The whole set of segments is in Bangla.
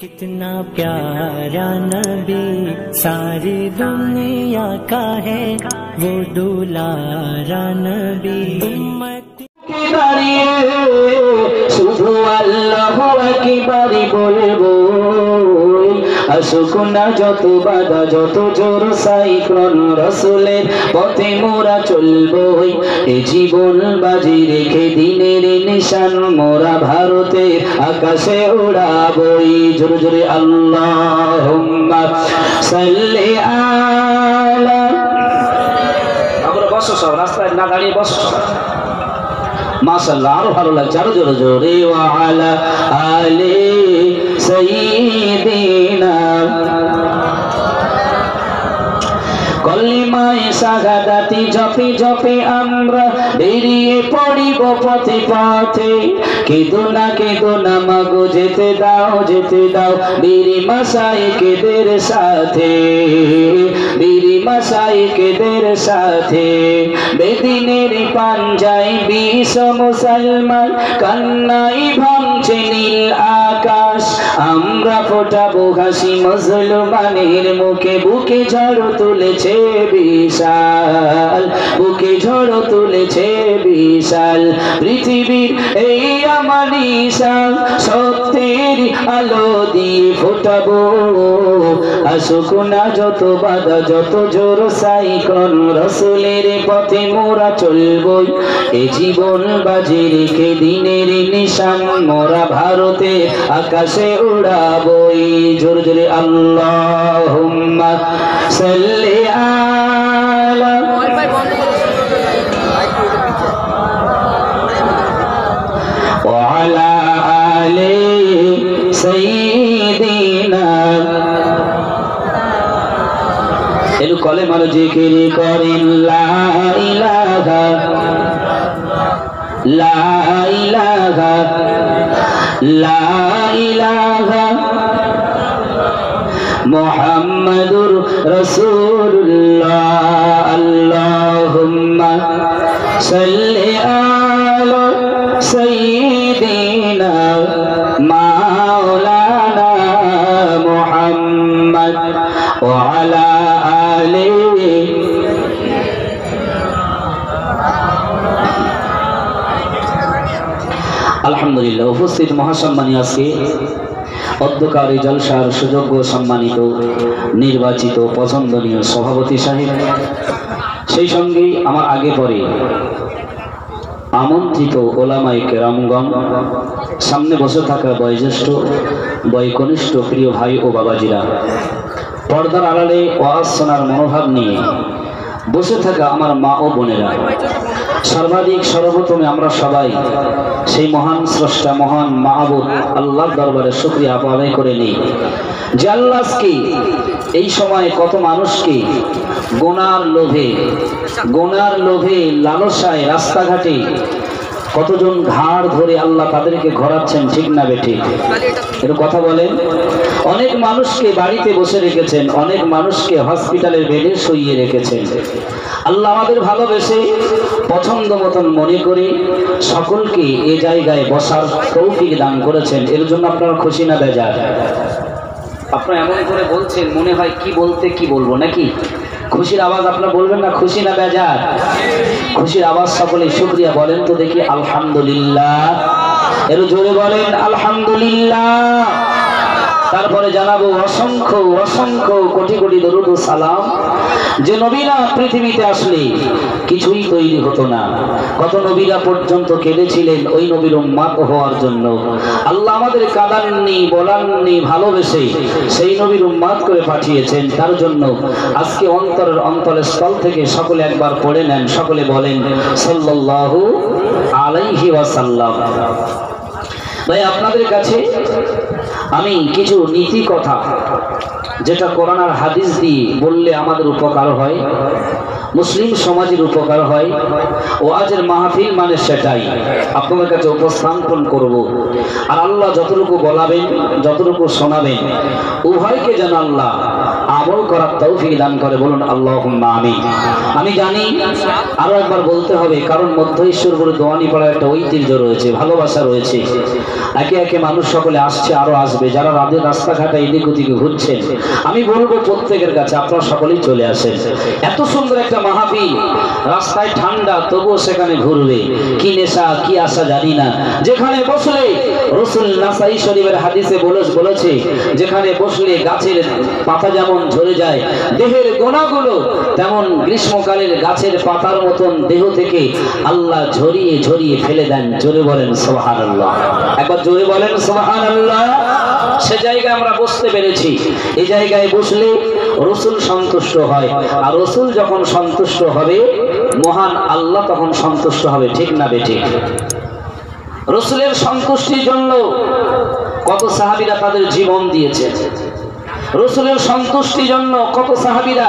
कितना प्यारा नबी सारी दुनिया का है, वो दुलारा नबी उम्मत के दारिये शुद्ध अल्लाहु अकबर बोलबो আসুকুনা যত বাধা যত জোর সাইক্লোন রসুলের পথে মোরা চলবই এ জীবন বাজি রেখে দিনের নিশান মোরা ভারতে আকাশে উড়াবই জোরে জোরে আল্লাহুম্মা সাল্লি আলা আমরা বসো সব রাস্তায় না দাঁড়িয়ে বসো মাশাআল্লাহ আরো ভালো লাগছে আরো জোরে জোরে ওয়া আলা আলি সাইয়্যিদিনা কলিমায়ে শাহাদাতি জপে জপে আমরা বেরিয়ে পড়িব পথে পথে কেঁদো না মাগো যেতে দাও বীরি মাশায়েখদের সাথে বীরি মাশায়েখদের সাথে বেদিনের পাঞ্জায় বিশ মুসলমান কান্নাই ভাঙছে নীল আকাশ আমরা ফোটাবো হাসি মুসলমানের মুখে বুকে ঝড় তুলেছে বিশাল বুকে ঝড় তুলেছে বিশাল পৃথিবীর এই আমার নিশান সত্যের আলো দিয়ে ফোটাবো আসুক না যত বাধা যত জোর সাইক্লোন রসুলের পথে মোরা চলবই এ জীবন বাজি রেখে দিনের নিশান মোরা ভারতে আকাশে উড়াবই জোরে জোরে আল্লাহুম্মা সাল্লি আলা ওয়া আলা আলি সাইয়্যিদিনা এলু কলেমার জিকির করেন লা ইলাহা লা ইলাহা লা ইলাহা মুহাম্মাদুর রাসূলুল্লাহ আল্লাহুম্মা সাল্লি আলা সাইয়্যিদিনা মাওলানা মুহাম্মদ ওয়া আলা আলিহি আলহামদুলিল্লাহ। উপস্থিত মহাসম্মানী আজকে অধ্যকারী জলসার সুযোগ্য সম্মানিত নির্বাচিত পছন্দনীয় সভাপতি সাহেব, সেই সঙ্গে আমার আগে পরে আমন্ত্রিত ওলামায়ে কেরামগণ, সামনে বসে থাকা বয়োজ্যেষ্ঠ বয়কনিষ্ঠ প্রিয় ভাই ও বাবাজিরা, পর্দার আড়ালে ওয়াজ শোনার মনোভাব নিয়ে বসে থাকা আমার মা ও বোনেরা, সর্বাধিক সর্বপ্রথমে আমরা সবাই সেই মহান স্রষ্টা মহান মাহবুব আল্লাহর দরবারে শুকরিয়া আদায় করে নিই যে আল্লাহকে এই সময় কত মানুষকে গোনার লোভে লালসায় রাস্তাঘাটে কতজন ঘাড় ধরে আল্লাহ তাদেরকে ঘোরাচ্ছেন, ঠিক না বেঠিক? এর কথা বলেন। অনেক মানুষকে বাড়িতে বসে রেখেছেন, অনেক মানুষকে হসপিটালের বেডে শুইয়ে রেখেছেন। আল্লাহ আমাদের ভালোবেসে পছন্দ মতন মনে করে সকলকে এ জায়গায় বসার তৌফিক দান করেছেন। এর জন্য আপনারা খুশি না বেজার? আপনারা এমন করে বলছেন মনে হয় কি বলবো নাকি? খুশির আওয়াজ আপনারা বলবেন না? খুশি না বেজার? খুশির আওয়াজ সকলে শুকরিয়া বলেন তো দেখি আলহামদুলিল্লাহ। এর জোরে বলেন আলহামদুলিল্লাহ। তারপরে জানাবো অসংখ্য অসংখ্য কোটি কোটি দরুদ ও সালাম যে নবীরা পৃথিবীতে আসলে কিছুই তৈরি হতো না। কত নবীরা পর্যন্ত কেঁদেছিলেন ওই নবীর উম্মত হওয়ার জন্য। আল্লাহ আমাদের কাঁদাননি বলাননি, ভালোবেসে সেই নবীর উম্মত করে পাঠিয়েছেন। তার জন্য আজকে অন্তরের অন্তরস্থল থেকে সকলে একবার পড়ে নেন, সকলে বলেন সাল্লাল্লাহু আলাইহি ওয়াসাল্লাম। ভাই, আপনাদের কাছে আমি কিছু নীতি কথা যেটা কোরআন আর হাদিস দিয়ে বললে আমাদের উপকার হয়, মুসলিম সমাজের উপকার হয়। ওয়াজের মাহফিল মানে সেটাই, আপনাদের কাছে উপস্থাপন করব। আর আল্লাহ যতটুকু বলাবেন, যতটুকু শোনাবেন, উভয়কে যেন আল্লাহ আমল করার তৌফিক দান করে। বলুন আল্লাহুম্মা আমিন। আমি জানি আরো একবার বলতে হবে, কারণ মধ্য ঈশ্বরপুরে দোয়ানি পড়ার একটা ঐতিহ্য রয়েছে, ভালোবাসা রয়েছে। একে একে মানুষ সকলে আসছে, আরো আসবে। যারা রাস্তাঘাটে এদিক ওদিকে ঘুরছেন, আমি বলবো প্রত্যেকের কাছে আপনারা সকলেই চলে আসেন। এত সুন্দর একটা মাহফিল, রাস্তায় ঠান্ডা তবুও সেখানে ঘুরবে। কি নেশা কি আশা জানি না। যেখানে বসলে রাসূল নাসাই শরীফের হাদিসে বলেছে, যেখানে বসলে গাছের পাতা যেমন ঝরে যায়, দেহের গোনাগুলো তেমন গ্রীষ্মকালের গাছের পাতার মতন দেহ থেকে আল্লাহ ঝরিয়ে ঝরিয়ে ফেলে দেন। জোরে বলেন সুবহানাল্লাহ, একবার জোরে বলেন সুবহানাল্লাহ। সে জায়গায় আমরা বসতে পেরেছি। এই জায়গায় বসলে রাসূল সন্তুষ্ট হয়, আর রাসূল যখন সন্তুষ্ট হবে, মহান আল্লাহ তখন সন্তুষ্ট হবে। ঠিক না বেঠিক? রাসূলের সন্তুষ্টির জন্য কত সাহাবীরা তাদের জীবন দিয়েছে। রাসূলের সন্তুষ্টির জন্য কত সাহাবীরা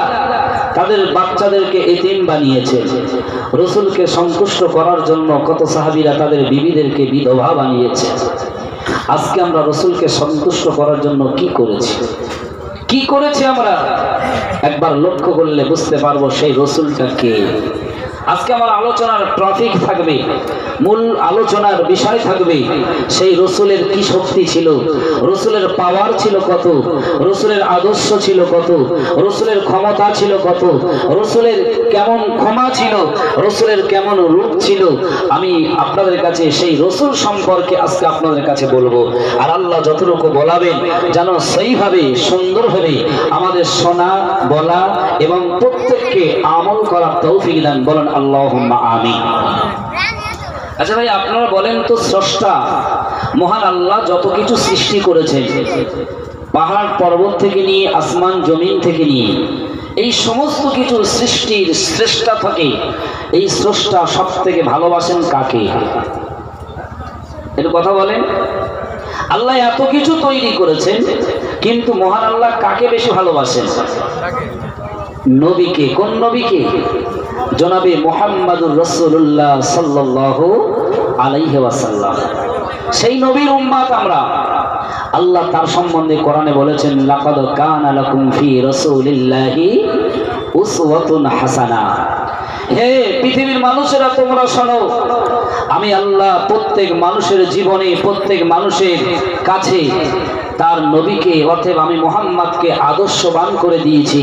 তাদের বাচ্চাদেরকে এতিম বানিয়েছে। রাসূলকে সন্তুষ্ট করার জন্য কত সাহাবীরা তাদের বিবিদেরকে বিধবা বানিয়েছে। আজকে আমরা রাসূলকে সন্তুষ্ট করার জন্য কি করেছি, কি করেছি আমরা? একবার লক্ষ্য করলে বুঝতে পারবো সেই রাসূলটা কে। আজকে আমার আলোচনার টপিক থাকবে, মূল আলোচনার বিষয় থাকবে সেই রাসূলের কি শক্তি ছিল, রাসূলের পাওয়ার ছিল কত, রাসূলের আদর্শ ছিল কত, রাসূলের ক্ষমতা ছিল কত, রাসূলের কেমন ক্ষমা ছিল, রাসূলের কেমন রূপ ছিল। আমি আপনাদের কাছে সেই রাসূল সম্পর্কে আজকে আপনাদের কাছে বলবো। আর আল্লাহ যতটুকু বলাবেন যেন সেইভাবে সুন্দরভাবে আমাদের শোনা, বলা এবং প্রত্যেককে আমল করার তৌফিক দান। বলেন আল্লাহুম্মা আমিন। আচ্ছা ভাই, আপনারা বলেন তো, স্রষ্টা মহান আল্লাহ যত কিছু সৃষ্টি করেছেন, পাহাড় পর্বত থেকে নিয়ে আসমান জমিন থেকে নিয়ে এই সমস্ত কিছু সৃষ্টির শ্রেষ্ঠা থাকে, এই স্রষ্টা সব থেকে ভালোবাসেন কাকে? এর কথা বলেন। আল্লাহ এত কিছু তৈরি করেছেন, কিন্তু মহান আল্লাহ কাকে বেশি ভালোবাসেন? নবীকে। কোন নবীকে? জনাবে মুহাম্মাদুর রাসূলুল্লাহ সাল্লাল্লাহু আলাইহি ওয়াসাল্লাম। সেই নবীর উম্মত আমরা। আল্লাহ তার সম্বন্ধে কোরআনে বলেছেন, লাকাদ কানা লাকুম ফি রাসূলিল্লাহি উসওয়াতুন হাসানা। হে পৃথিবীর মানুষেরা, তোমরা শোনো, আমি আল্লাহ প্রত্যেক মানুষের জীবনে, প্রত্যেক মানুষের কাছে তার নবীকে অতএব আমি মুহাম্মদকে আদর্শবান করে দিয়েছি।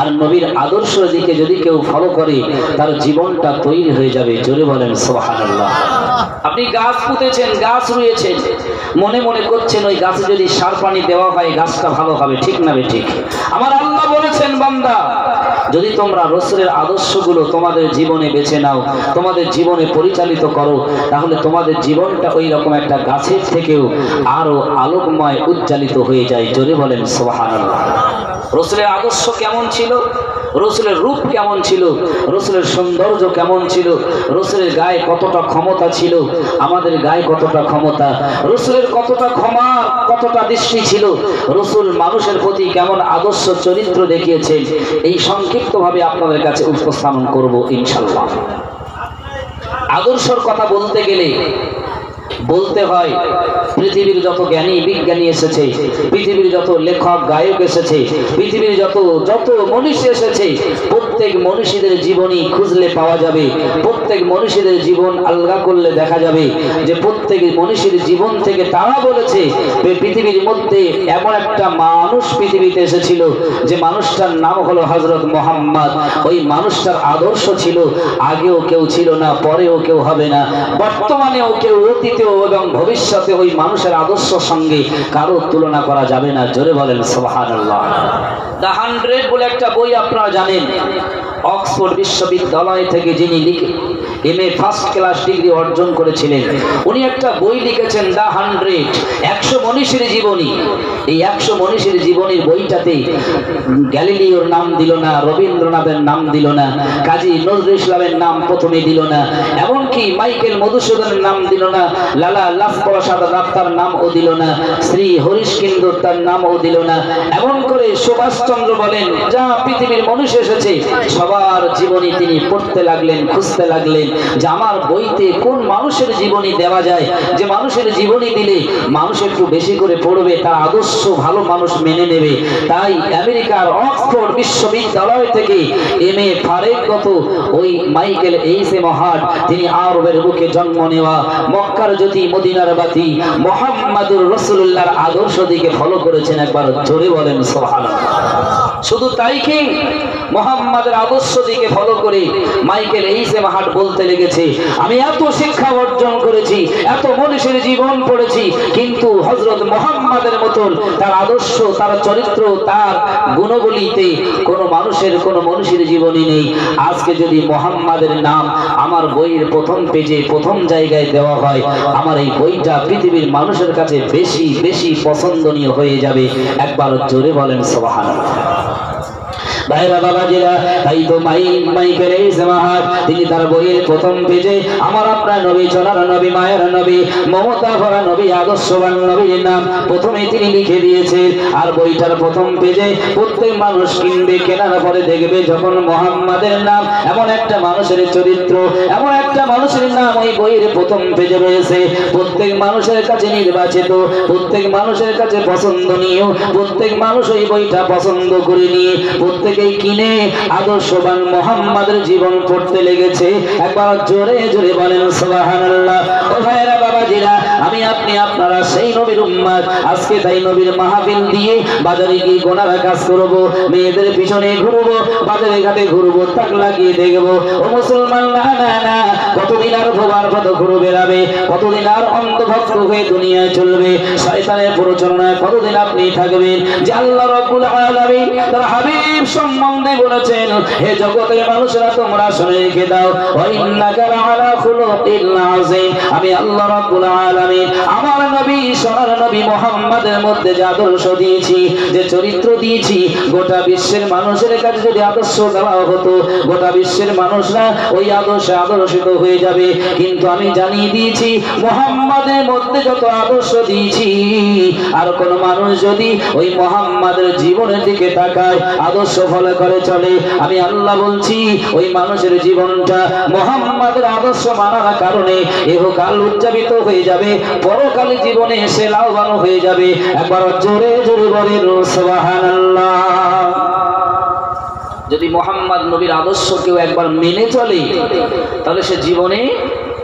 আর নবীর আদর্শের দিকে যদি কেউ ফলো করে, তার জীবনটা তৈরি হয়ে যাবে। জোরে বলেন সুবহানাল্লাহ। আপনি গাছ পুঁতেছেন, গাছ রুয়েছেন, মনে মনে করছেন ওই গাছে যদি সার পানি দেওয়া হয় গাছটা ভালো হবে। ঠিক না বেঠিক? আমার আল্লাহ বলেছেন, বান্দা যদি তোমরা রাসূলের আদর্শগুলো তোমাদের জীবনে বেছে নাও, তোমাদের জীবনে পরিচালিত করো, তাহলে তোমাদের জীবনটা ওই রকম একটা গাছের থেকেও আরো আলোকময় উজ্জ্বলিত হয়ে যায়। জোরে বলেন সুবহানাল্লাহ। রাসূলের আদর্শ কেমন ছিল, রাসূলের রূপ কেমন ছিল, রাসূলের সৌন্দর্য কেমন ছিল, রাসূলের গায়ে কতটা ক্ষমতা ছিল, আমাদের গায়ে কতটা ক্ষমতা, রাসূলের কতটা ক্ষমা, কতটা দৃষ্টি ছিল, রাসূল মানুষের প্রতি কেমন আদর্শ চরিত্র দেখিয়েছেন, এই সংক্ষিপ্তভাবে আপনাদের কাছে উপস্থাপন করব ইনশাআল্লাহ। আদর্শের কথা বলতে গেলে বলতে হয় পৃথিবীর যত জ্ঞানী বিজ্ঞানী এসেছে, পৃথিবীর যত লেখক গায়ক এসেছে, পৃথিবীর যত মনীষী এসেছে, প্রত্যেক মনীষীদের জীবনী খুঁজলে পাওয়া যাবে। প্রত্যেক মনীষীদের জীবন আলগা করলে দেখা যাবে যে প্রত্যেক মনীষীর জীবন থেকে তারা বলেছে পৃথিবীর মধ্যে এমন একটা মানুষ পৃথিবীতে এসেছিল যে মানুষটার নাম হলো হযরত মুহাম্মদ। ওই মানুষটার আদর্শ ছিল আগেও কেউ ছিল না, পরেও কেউ হবে না, বর্তমানেও কেউ, অতীতেও এবং ভবিষ্যতে ওই মানুষের আদর্শ সঙ্গে কারো তুলনা করা যাবে না। জোরে বলেন সুবহানাল্লাহ। দ্য 100 বলে একটা বই আপনারা জানেন, অক্সফোর্ড বিশ্ববিদ্যালয় থেকে যিনি MA ফার্স্ট ক্লাস ডিগ্রি অর্জন করেছিলেন, উনি একটা বই লিখেছেন দ্য 100, 100 মনীষীর জীবনী। এই 100 মনীষীর জীবনীর বইটাতে গ্যালিলিওর নাম দিল না, রবীন্দ্রনাথের নাম দিল না, কাজী নজরুল ইসলামের নাম প্রথমে দিল না, এমনকি মাইকেল মধুসূদনের নাম দিল না, লালা লাজপত রায়ের নামও দিল না, শ্রী হরিশচন্দ্র নামও দিল না। এমন করে সুভাষচন্দ্র বলেন, যা পৃথিবীর মানুষ এসেছে সবাই সবার জীবনী তিনি পড়তে লাগলেন, খুঁজতে লাগলেন যে আমার বইতে কোন মানুষের জীবনী দেওয়া যায়, যে মানুষের জীবনী দিলে মানুষ একটু বেশি করে পড়বে, তার আদর্শ ভালো মানুষ মেনে নেবে। তাই আমেরিকার অক্সফোর্ড বিশ্ববিদ্যালয় থেকে এমএ ফারেকগত ওই মাইকেল এইচএম হার্ট, তিনি আরবের বুকে জন্ম নেওয়া, মক্কার জ্যোতি মদিনার বাতি মুহাম্মাদুর রাসূলুল্লাহর আদর্শ দিকে ফলো করেছেন। একবার জোরে বলেন সুবহানাল্লাহ। শুধু তাই কি, মুহাম্মাদের আদর্শ দিকে ফলো করে মাইকেল এইচএম হার্ট বলতে লেগেছে, আমি এত শিক্ষা অর্জন করেছি, এত মানুষের জীবন পড়েছি, কিন্তু হযরত মুহাম্মাদের মতন তার আদর্শ, তার চরিত্র, তার গুণবলিতে কোনো মানুষের জীবনী নেই। আজকে যদি মুহাম্মাদের নাম আমার বইয়ের প্রথম পেজে প্রথম জায়গায় দেওয়া হয়, আমার এই বইটা পৃথিবীর মানুষের কাছে বেশি বেশি পছন্দনীয় হয়ে যাবে। একবার জোরে বলেন সুবহানাল্লাহ। ভাইরা বাবাজিরা, তাই তো মাইকেল এইচএম হার্ট তিনি তার বইয়ের প্রথম পেজে আমার আপনার নবী, সোনার নবী, মায়ের নবী, মমতা ভরা নবী, আদর্শবান নবীর নাম প্রথমে তিনি লিখে দিয়েছেন। আর বইটার প্রথম পেজে প্রত্যেক মানুষ কিনবে, কেনার পরে দেখবে যখন মুহাম্মাদের নাম, এমন একটা মানুষের চরিত্র, এমন একটা মানুষের নাম ওই বইয়ের প্রথম পেজে রয়েছে, প্রত্যেক মানুষের কাছে নির্বাচিত, প্রত্যেক মানুষের কাছে পছন্দনীয়, প্রত্যেক মানুষ ওই বইটা পছন্দ করে নিয়ে প্রত্যেকেই কিনে আদর্শবান মুহাম্মাদের জীবন পড়তে লেগেছে। একবার জোরে জোরে বলেন সুবহানাল্লাহ। ও ভাইরা বাবাজিরা, আমি আপনি আপনারা সেই নবীর উম্মত। আজকে তাই নবীর মাহফিল দিয়ে বাজারে গিয়ে গোনার কাজ করব, মেয়েদের পিছনে ঘুরবো, বাজারে ঘাটে ঘুরবো, তাক লাগিয়ে দেখবো। ও মুসলমান, না না না, কতদিন আর ভোবার পথ ঘুরে বেড়াবে, কতদিন আর অন্ধভক্ত হয়ে দুনিয়ায় চলবে, শয়তানের প্ররোচনায় কতদিন আপনি থাকবেন? যে আল্লাহ রাব্বুল আলামিন তার হাবিব সম্বন্ধে বলেছেন, হে জগতের মানুষরা তোমরা শুনে রেখে দাও, ওয়া ইন্নাকা লাআলা খুলুকিল আযীম। আমি আল্লাহ রাব্বুল আলামিন আমার নবী, সোনার নবী মুহাম্মাদের মধ্যে যে আদর্শ দিয়েছি, যে চরিত্র দিয়েছি, গোটা বিশ্বের মানুষের কাছে যদি আদর্শ দেওয়া হতো, গোটা বিশ্বের মানুষরা ওই আদর্শে আদর্শিত হয়ে যাবে। কিন্তু আমি জানিয়ে দিয়েছি, মুহাম্মাদের মধ্যে যত আদর্শ দিয়েছি, আর কোন মানুষ যদি ওই মুহাম্মাদের জীবনের দিকে তাকায়, আদর্শ ফলো করে চলে, আমি আল্লাহ বলছি ওই মানুষের জীবনটা মুহাম্মাদের আদর্শ মানার কারণে ইহকাল উজ্জীবিত হয়ে যাবে, পরকালে জীবনে সে লাভবান হয়ে যাবে। একবার জোরে জোরে বলেন সুবহানাল্লাহ। যদি মুহাম্মদ নবীর আদর্শ কেউ একবার মেনে চলে, তাহলে সে জীবনে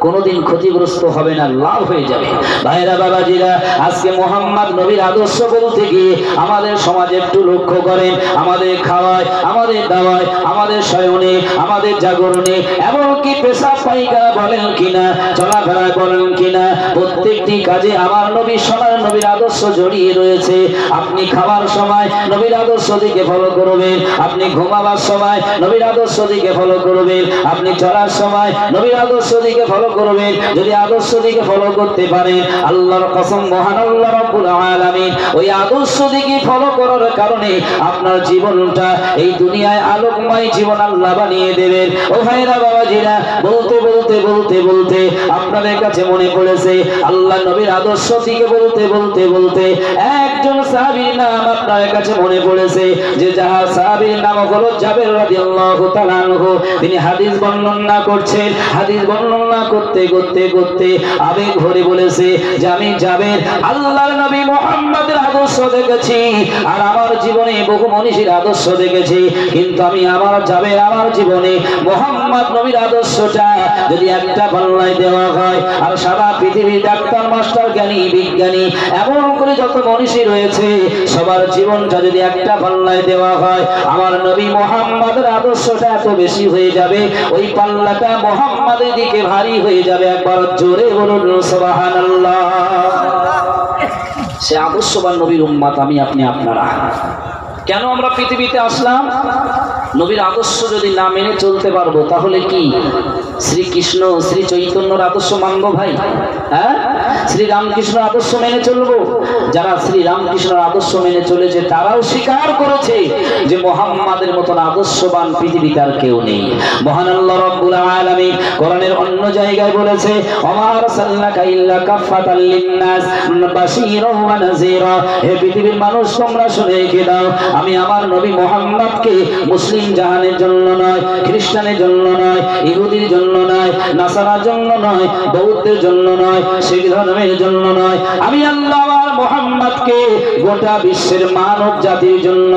কোনোদিন ক্ষতিগ্রস্ত হবে না, লাভ হয়ে যাবে। ভাইরা বাবাজিরা, আজকে মুহাম্মদ নবীর আদর্শ বলতে গিয়ে আমাদের সমাজে একটু লক্ষ্য করেন, আমাদের খাওয়ায়, আমাদের দাওয়ায়, আমাদের শয়নে, আমাদের জাগরণে, এমনকি পেশাব পায়খানা বলেন কিনা, চলাফেরায় বলেন কিনা, প্রত্যেকটি কাজে আমার নবী, সোনার নবীর আদর্শ জড়িয়ে রয়েছে। আপনি খাবার সময় নবীর আদর্শ দিকে ফলো করবেন, আপনি ঘুমাবার সময় নবীর আদর্শ দিকে ফলো করবেন, আপনি চলার সময় নবীর আদর্শ দিকে ফলো করবেন। যদি আদর্শ দিকে ফলো করতে পারেন, আল্লাহর কসম, মহান আল্লাহ রাব্বুল আলামিন ওই আদর্শ দিকে ফলো করার কারণে আপনার জীবনটা এই দুনিয়ায় আলোকময় জীবন আল্লাহ বানিয়ে দেবেন। ও ভাইরা বাবাজিরা, বলতে বলতে বলতে বলতে আপনাদের কাছে মনে পড়েছে, আল্লাহ নবীর আদর্শ দিকে বলতে বলতে বলতে একজন সাহাবীর নাম আপনাদের কাছে মনে পড়েছে, যে যাহা সাহাবীর নাম হলো জাবের রাদিয়াল্লাহু তাআলা আনহু। তিনি হাদিস বর্ণনা করছেন, হাদিস বর্ণনা করতে করতে করতে আবেগ ভরে বলেছে যে আমি জাবের আল্লাহর নবী মুহাম্মাদের আদর্শ দেখেছি, আর আমার জীবনে বহু মনীষীর আদর্শ দেখেছি, কিন্তু আমি আমার জাবের আমার জীবনে মুহাম্মদ নবীর আদর্শটা যদি একটা পাল্লায় দেওয়া হয়, আর সারা পৃথিবীর ডাক্তার, মাস্টার, জ্ঞানী, বিজ্ঞানী, এমন করে যত মনীষী রয়েছে, সবার জীবনটা যদি একটা পাল্লায় দেওয়া হয়, আমার নবী মুহাম্মাদের আদর্শটা এত বেশি হয়ে যাবে, ওই পাল্লাটা মুহাম্মাদের দিকে ভারী হয়ে যাবে। একবার জোরে বলুন সুবহানাল্লাহ। সে আদর্শবান নবীর উম্মত আমি আপনি আপনারা। কেন আমরা পৃথিবীতে আসলাম? নবীর আদর্শ যদি না মেনে চলতে পারবো, তাহলে কি শ্রীকৃষ্ণ, শ্রী চৈতন্যর আদর্শ মানবো ভাই? হ্যাঁ, শ্রী রামকৃষ্ণ আদর্শ মেনে চলবো? যারা শ্রী রামকৃষ্ণের আদর্শ মেনে চলেছে, তারাও স্বীকার করেছে যে মুহাম্মাদের মতন আদর্শবান পৃথিবীতে আর কেউ নেই। মহান আল্লাহ রাব্বুল আলামিন কোরআনের অন্য জায়গায় বলেছে, ওমা আরসালনাকা ইল্লা কাফফাতাল লিন-নাস বাশীরাও ওয়া নাযীরা। হে পৃথিবীর মানুষ, তোমরা শুনে রেখে দাও, আমি আমার নবী মুহাম্মদকে মুসলিম মুসলিম জাহানের জন্য নয়, খ্রিস্টানের জন্য নয়, ইহুদির জন্য নয়, নাসারার জন্য নয়, বৌদ্ধের জন্য নয়, শিখ ধর্মের জন্য নয়। আমি আল্লাহ মুহাম্মদকে গোটা বিশ্বের মানব জাতির জন্য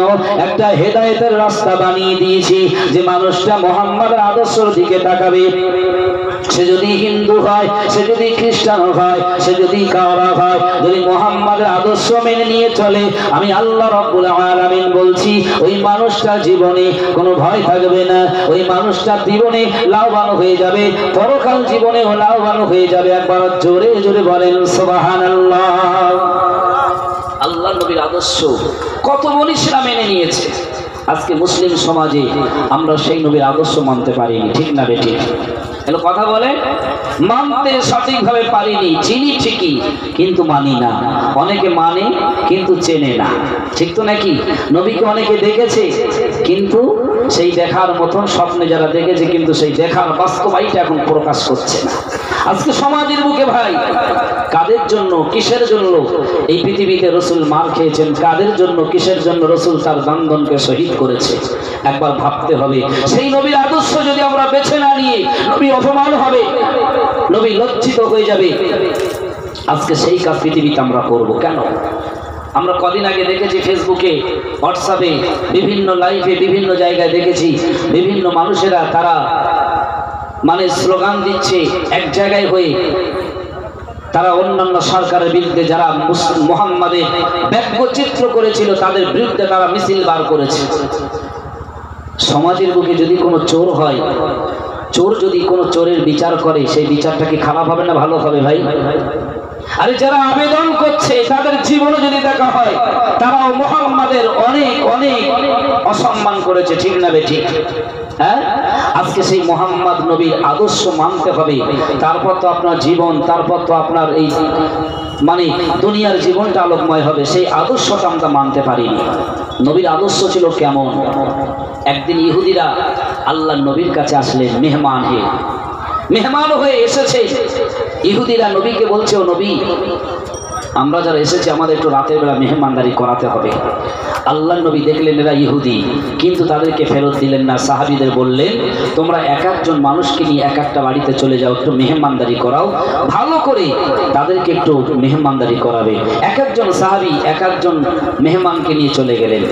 একটা হেদায়েতের রাস্তা বানিয়ে দিয়েছি, যে মানুষটা মুহাম্মদের আদর্শের দিকে তাকাবে, সে যদি হিন্দু হয়, সে যদি খ্রিস্টান হয়, সে যদি কারা হয়, যদি মুহাম্মাদের আদর্শ মেনে নিয়ে চলে, আমি আল্লাহ রাব্বুল আলামিন বলছি ওই মানুষটার জীবনে কোনো ভয় থাকবে না, ওই মানুষটার জীবনে লাভবান হয়ে যাবে, পরকাল জীবনে লাভবান হয়ে যাবে। একবার জোরে জোরে বলেন সুবহানাল্লাহ। আল্লাহ নবীর আদর্শ কত মনীষীরা মেনে নিয়েছে, আজকে মুসলিম সমাজে আমরা সেই নবীর আদর্শ মানতে পারিনি, ঠিক না বেঠিক? এলো কথা বলে, মানতে সঠিকভাবে পারিনি, চিনি ঠিকই কিন্তু মানি না। অনেকে মানে কিন্তু চেনে না, ঠিক তো নাকি? নবীকে অনেকে দেখেছে কিন্তু সেই দেখার মতন স্বপ্নে যারা দেখেছে, কিন্তু সেই দেখার বাস্তবায়িতা এখন প্রকাশ করছে না। আজকে সমাজের বুকে ভাই কাদের জন্য, কিসের জন্য এই পৃথিবীতে রসুল মার খেয়েছেন, কাদের জন্য, কিসের জন্য রসুল তার দান্দনকে শহীদ করেছে, একবার ভাবতে হবে। সেই নবীর আদর্শ যদি আমরা বেছে না নিয়ে, নবী অপমান হবে, নবী লজ্জিত হয়ে যাবে। আজকে সেই কাজ পৃথিবীতে আমরা করব কেন? আমরা কদিন আগে দেখেছি ফেসবুকে, হোয়াটসঅ্যাপে, বিভিন্ন লাইভে, বিভিন্ন জায়গায় দেখেছি বিভিন্ন মানুষেরা তারা মানে স্লোগান দিচ্ছে এক জায়গায় হয়ে, তারা অন্যান্য সরকারের বিরুদ্ধে যারা মুহাম্মাদের ব্যঙ্গচিত্র করেছিল তাদের বিরুদ্ধে তারা মিছিল বার করেছে। সমাজের বুকে যদি কোনো চোর হয়, চোর যদি কোনো চোরের বিচার করে, সেই বিচারটা কি খারাপ হবে না ভালো হবে ভাই? আরে যারা আবেদন করছে তাদের জীবনে যদি দেখা হয়, তারাও মুহাম্মাদের অনেক অনেক অসম্মান করেছে, ঠিক না বেঠিক? হ্যাঁ, আজকে সেই মুহাম্মদ নবীর আদর্শ মানতে হবে, তারপর তো আপনার জীবন, তারপর তো আপনার এই মানে দুনিয়ার জীবনটা আলোকময় হবে। সেই আদর্শটা আমরা মানতে পারিনি। নবীর আদর্শ ছিল কেমন? একদিন ইহুদিরা আল্লাহ নবীর কাছে আসলেন মেহমান হয়ে এসেছে। ইহুদিরা নবীকে বলছে, ও নবী, আমরা যারা এসেছি আমাদের একটু রাতের বেলা মেহমানদারি করাতে হবে। আল্লাহ নবী দেখলেন এরা ইহুদি, কিন্তু তাদেরকে ফেরত দিলেন না। সাহাবীদের বললেন, তোমরা এক একজন মানুষকে নিয়ে এক একটা বাড়িতে চলে যাও, একটু মেহমানদারি করাও, ভালো করে তাদেরকে একটু মেহমানদারি করাবে। এক একজন সাহাবী এক একজন মেহমানকে নিয়ে চলে গেলেন।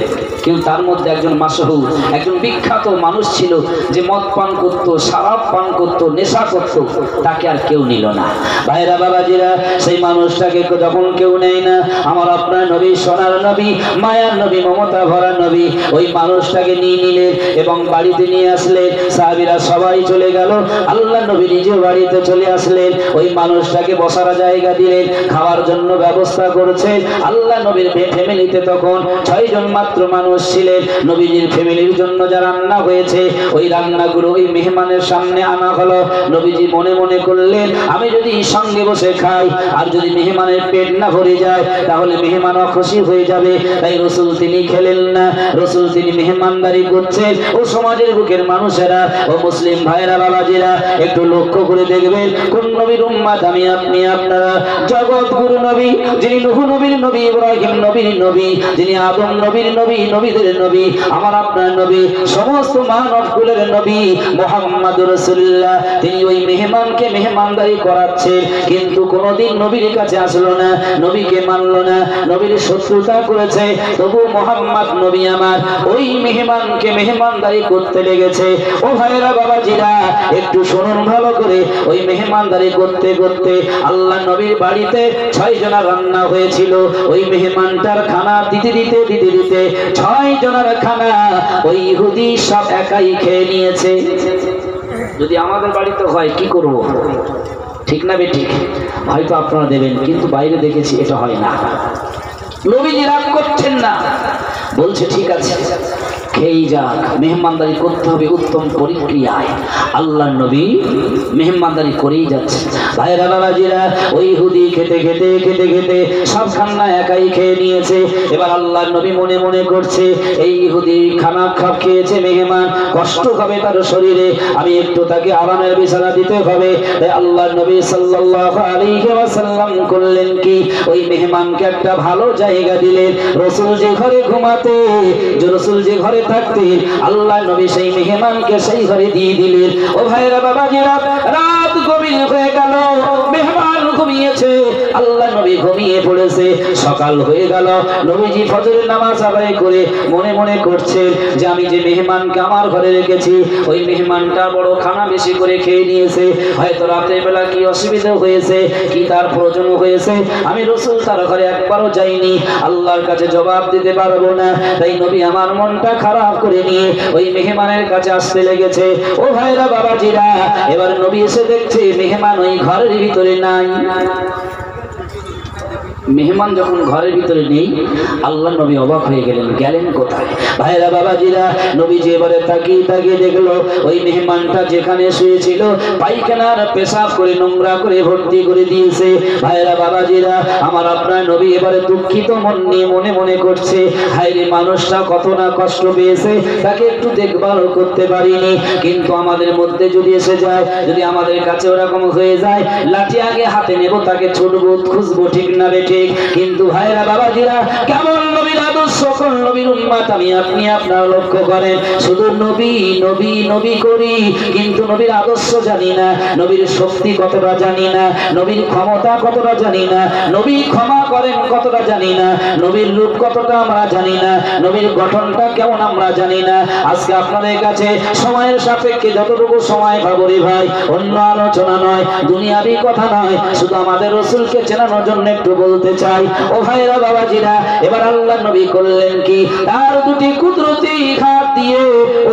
কিন্তু তার মধ্যে একজন মাশহুর, একজন বিখ্যাত মানুষ ছিল, যে মদ পান করতো, শরাব পান করতো, নেশা করতো, তাকে আর কেউ নিল না। ভাইরা বাবাজিরা, সেই মানুষটাকে যখন কেউ নেয় না, আমার আপনার নবী, সোনার নবী, মায়ার নবী, মমতা ভরা নবী ওই মানুষটাকে নিয়ে নিলেন এবং বাড়িতে নিয়ে আসলেন। সাহাবীরা সবাই চলে গেল, আল্লাহ নবী নিজে বাড়িতে চলে আসলেন। ওই মানুষটাকে বসার জায়গা দিলেন, খাওয়ার জন্য ব্যবস্থা করছেন। আল্লাহ নবীর ফ্যামিলিতে তখন 6 জন মাত্র মানুষ ছিলেন। নবীজির ফ্যামিলির জন্য যা রান্না হয়েছে, ওই রান্নাগুলো ওই মেহমানের সামনে আনা হলো। নবীজি মনে মনে করলেন, আমি যদি সঙ্গে বসে খাই আর যদি মেহমানের পেট না ভরে যায়, তাহলে মেহমান খুশি হয়ে যাবে। তাই রসুল তিনি খেলেন না, রসুল তিনি মেহমানদারি করছেন। ও সমাজের বুকের মানুষেরা, ও মুসলিম ভাইরা বাবাজিরা, একটু লক্ষ্য করে দেখবেন কোন নবীর উম্মত আমি আপনি আপনারা? জগৎ গুরু নবী, যিনি নূহ নবীর নবী, ইব্রাহিম নবীর নবী, যিনি আদম নবীর নবী, নবীদের নবী, আমার আপনার নবী, সমস্ত মানব কুলের নবী মুহাম্মদুর রাসূলুল্লাহ। তিনি ওই মেহমানকে মেহমানদারি করাচ্ছেন, কিন্তু কোনোদিন নবীর কাছে আসলো না, নবীকে মানলো না, নবীর শত্রুতা করেছে। তবু মুহাম্মদ নবী আমার ওই মেহমানকে মেহমানদারি করতে লেগেছে। ও ভাইরা বাবাজিরা, একটু শুনুন ভালো করে। ওই মেহমানদারি করতে করতে আল্লাহ নবীর বাড়িতে 6 জনের রান্না হয়েছিল। ওই মেহমানটার খানা দিতে দিতে 6 জনের খানা ওই ইহুদি সব একাই খেয়ে নিয়েছে। যদি আমাদের বাড়িতে হয় কি করব? ঠিক না বেঠিক? হয়তো আপনারা দেবেন, কিন্তু বাইরে দেখেছি এটা হয় না। নবীজি রাগ করছেন না, বলছে ঠিক আছে খেয়েই যাক, মেহমানদারি করতে হবে উত্তম পরিক্রিয়ায়। আল্লাহ নবী মেহমানদারি করেই যাচ্ছে। ভাইরা বাবাজিরা, ওই ইহুদি খেতে খেতে খেতে খেতে সব খানা একাই খেয়ে নিয়েছে। এবার আল্লাহ নবী মনে মনে করছে, এই ইহুদি খানা খাপ খেয়েছে, মেহমান কষ্ট হবে তার শরীরে, আমি একটু তাকে আরামের বিছানা দিতে হবে। তাই আল্লাহ নবী সাল্লাল্লাহু আলাইহি ওয়াসাল্লাম করলেন কি, ওই মেহমানকে একটা ভালো জায়গা দিলেন। রসুল যে ঘরে ঘুমাতে, রসুল যে ঘরে থাকতে আল্লাহ নবী সেই মেহমানকে সেই ঘরে দিয়ে দিলেন। ও ভাইরা বাবাজিরা, রাত গভীর হয়ে গেল, মেহমান ঘুমিয়েছে, আল্লাহ নবী ঘুমিয়ে পড়েছে। সকাল হয়ে গেল, নবীজি ফজরের নামাজ আদায় করে মনে মনে করছেন যে আমি যে মেহমানকে আমার ঘরে রেখেছি ওই মেহমানটা বড় খানা বেশি করে খেয়ে নিয়েছে, হয়তো রাতের বেলা কি অসুবিধা হয়েছে, কি তার প্রয়োজন হয়েছে, আমি রাসূল তার ঘরে একবারও যাইনি, আল্লাহর কাছে জবাব দিতে পারবো না। তাই নবী আমার মনটা খারাপ করে নিয়ে ওই মেহমানের কাছে আসতে লেগেছে। ও ভাইরা বাবাজিরা, এবার নবী এসে দেখছে মেহমান ওই ঘরের ভিতরে নাই। মেহমান যখন ঘরের ভিতরে নেই, আল্লাহ নবী অবাক হয়ে গেলেন, গেলেন কোথায়? ভাইরা বাবাজিরা, নবী যে এবারে তাকিয়ে তাকিয়ে দেখলো ওই মেহমানটা যেখানে শুয়েছিল পায়খানার পেশাব করে নোংরা করে ভর্তি করে দিয়েছে। ভাইরা বাবাজিরা, আমার আপনার নবী এবারে দুঃখিত মন নিয়ে মনে মনে করছে, হায়রে মানুষটা কত না কষ্ট পেয়েছে, তাকে একটু দেখভাল করতে পারিনি। কিন্তু আমাদের মধ্যে যদি এসে যায়, যদি আমাদের কাছে ওরকম হয়ে যায়, লাঠি আগে হাতে নেব, তাকে ছুটবো, খুঁজবো, ঠিক না বেঠিক? কিন্তু ভাইরা বাবাজিরা, কেমন নবীর আদর্শ, কোন নবীর উম্মত আমি আপনি আপনারা লক্ষ্য করেন, শুধু নবী নবী নবী করি, কিন্তু নবীর আদর্শ জানি না, নবীর শক্তি কতটা জানি না, নবীর ক্ষমতা কতটা জানি না, নবী ক্ষমা করেন কতটা জানি না, নবীর রূপ কতটা আমরা জানি না, নবীর গঠনটা কেমন আমরা জানি না। আজকে আপনাদের কাছে সময়ের সাপেক্ষে যতটুকু সময় পাবো রে ভাই, অন্য আলোচনা নয়, দুনিয়াবি কথা নয়, শুধু আমাদের রাসূলকে চেনানোর জন্য একটু বলতে চাই। ও ভাইরা বাবাজিরা, এবার আল্লাহ নবী করলেন কি, তার দুটি কুদরতি হাত দিয়ে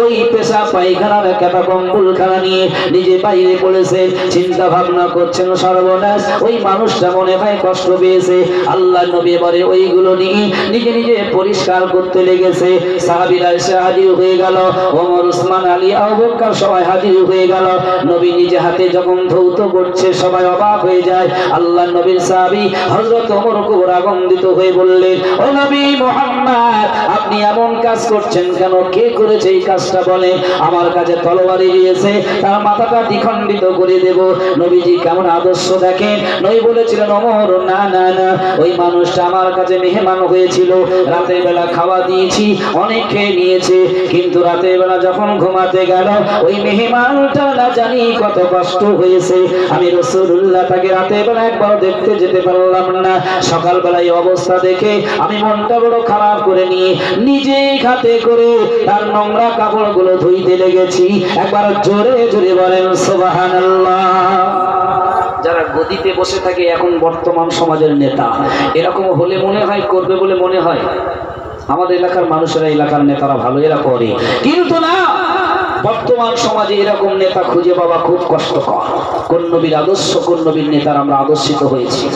ওই পেশা পায়খানার একটা কম্বলখানা নিয়ে নিজে বাইরে পড়েছে। চিন্তা ভাবনা করছেন, সর্বনাশ, ওই মানুষটা মনে হয় কষ্ট পেয়েছে। আল্লাহ নবী এবারে ওইগুলো নিয়ে নিজে নিজে পরিষ্কার করতে লেগেছে। সাহাবীরা এসে হাজির হয়ে গেল, ওমর, উসমান, আলী, আবু বকর সবাই হাজির হয়ে গেল। নবী নিজে হাতে যখন ধৌত করছে সবাই অবাক হয়ে যায়। আল্লাহ নবীর সাহাবী হযরত ওমর খুব রাগান্বিত হয়ে বললেন, ও নবী মুহাম্মদ, আপনি এমন কাজ করছেন কেন? কে করেছে এই কাজটা বলেন? আমার কাছে তলোয়ার দিয়েছে, তার মাথাটা দ্বিখণ্ডিত করে দেব। নবীজি কেমন আদর্শ দেখেন, নবী বলেছিলেন, ওমর, না না না, ওই মানুষটা আমার কাছে মেহমান হয়েছিল, রাতের বেলা খাওয়া দিয়েছি, অনেক খেয়ে নিয়েছে, কিন্তু রাতের বেলা যখন ঘুমাতে গেল ওই মেহমানটা না জানি কত কষ্ট হয়েছে। আমি রাসূলুল্লাহ তাকে রাতের বেলা একবার দেখতে যেতে পারলাম না। সকালবেলায় অবস্থা দেখে আমি মনটা বড় খারাপ করে নিয়ে নিজেই হাতে করে তার নোংরা কাপড়গুলো ধুইতে লেগেছি। একবার জোরে জোরে বলেন সুবহানাল্লাহ। যারা গদিতে বসে থাকে এখন বর্তমান সমাজের নেতা, এরকম হলে মনে হয় করবে বলে মনে হয়। আমাদের এলাকার মানুষেরা, এলাকার নেতারা ভালো, এরা করে, কিন্তু না, বর্তমান সমাজে এরকম নেতা খুঁজে পাওয়া খুব কষ্টকর। কোন নবীর আদর্শ, কোন নবীর নেতার আমরা আদর্শিত হয়েছি?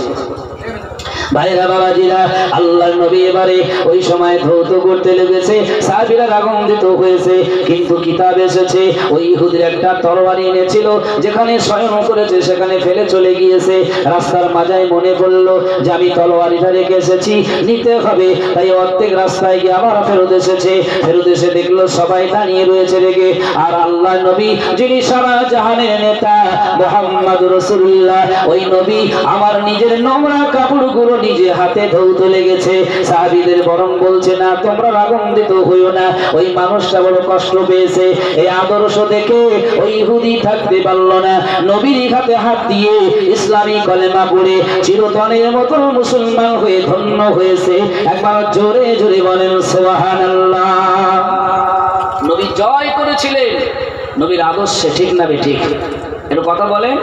ভাইরা বাবাজিরা, আল্লাহর নবী এবারে ওই সময় ধৌত করতে লেগেছে। সাহাবীরা রাগান্বিত হয়েছে, কিন্তু কিতাব এসেছে ওই ইহুদির একটা তরবারি এনেছিল, যেখানে শয়ন করেছে সেখানে ফেলে চলে গিয়েছে। রাস্তার মাঝায় মনে পড়লো যে আমি তরবারিটা রেখে এসেছি, নিতে হবে। তাই অর্ধেক রাস্তায় গিয়ে আবার ফেরত এসেছে। ফেরত এসে দেখলো সবাই দাঁড়িয়ে রয়েছে রেগে। আর আল্লাহর নবী, যিনি সারা জাহানের নেতা মুহাম্মদুর রাসূলুল্লাহ, ওই নবী আমার নিজের নোংরা কাপড়গুলো নিজে হাতে ধৌতে লেগেছে। সাহাবীদের বরং বলছে, না, তোমরা রাগান্বিত হইও না, ওই মানুষটা বড় কষ্ট পেয়েছে। এই আদর্শ দেখে ওই ইহুদি থাকতে পারল না, নবীর হাতে হাত দিয়ে ইসলামী কলেমা পড়ে চিরতনের মতো মুসলমান হয়ে ধন্য হয়েছে। একবার জোরে জোরে বলেন সুবহানাল্লাহ। নবী জয় করেছিলেন নবীর আদর্শে, ঠিক না বেঠিক? একটু কথা বলেন।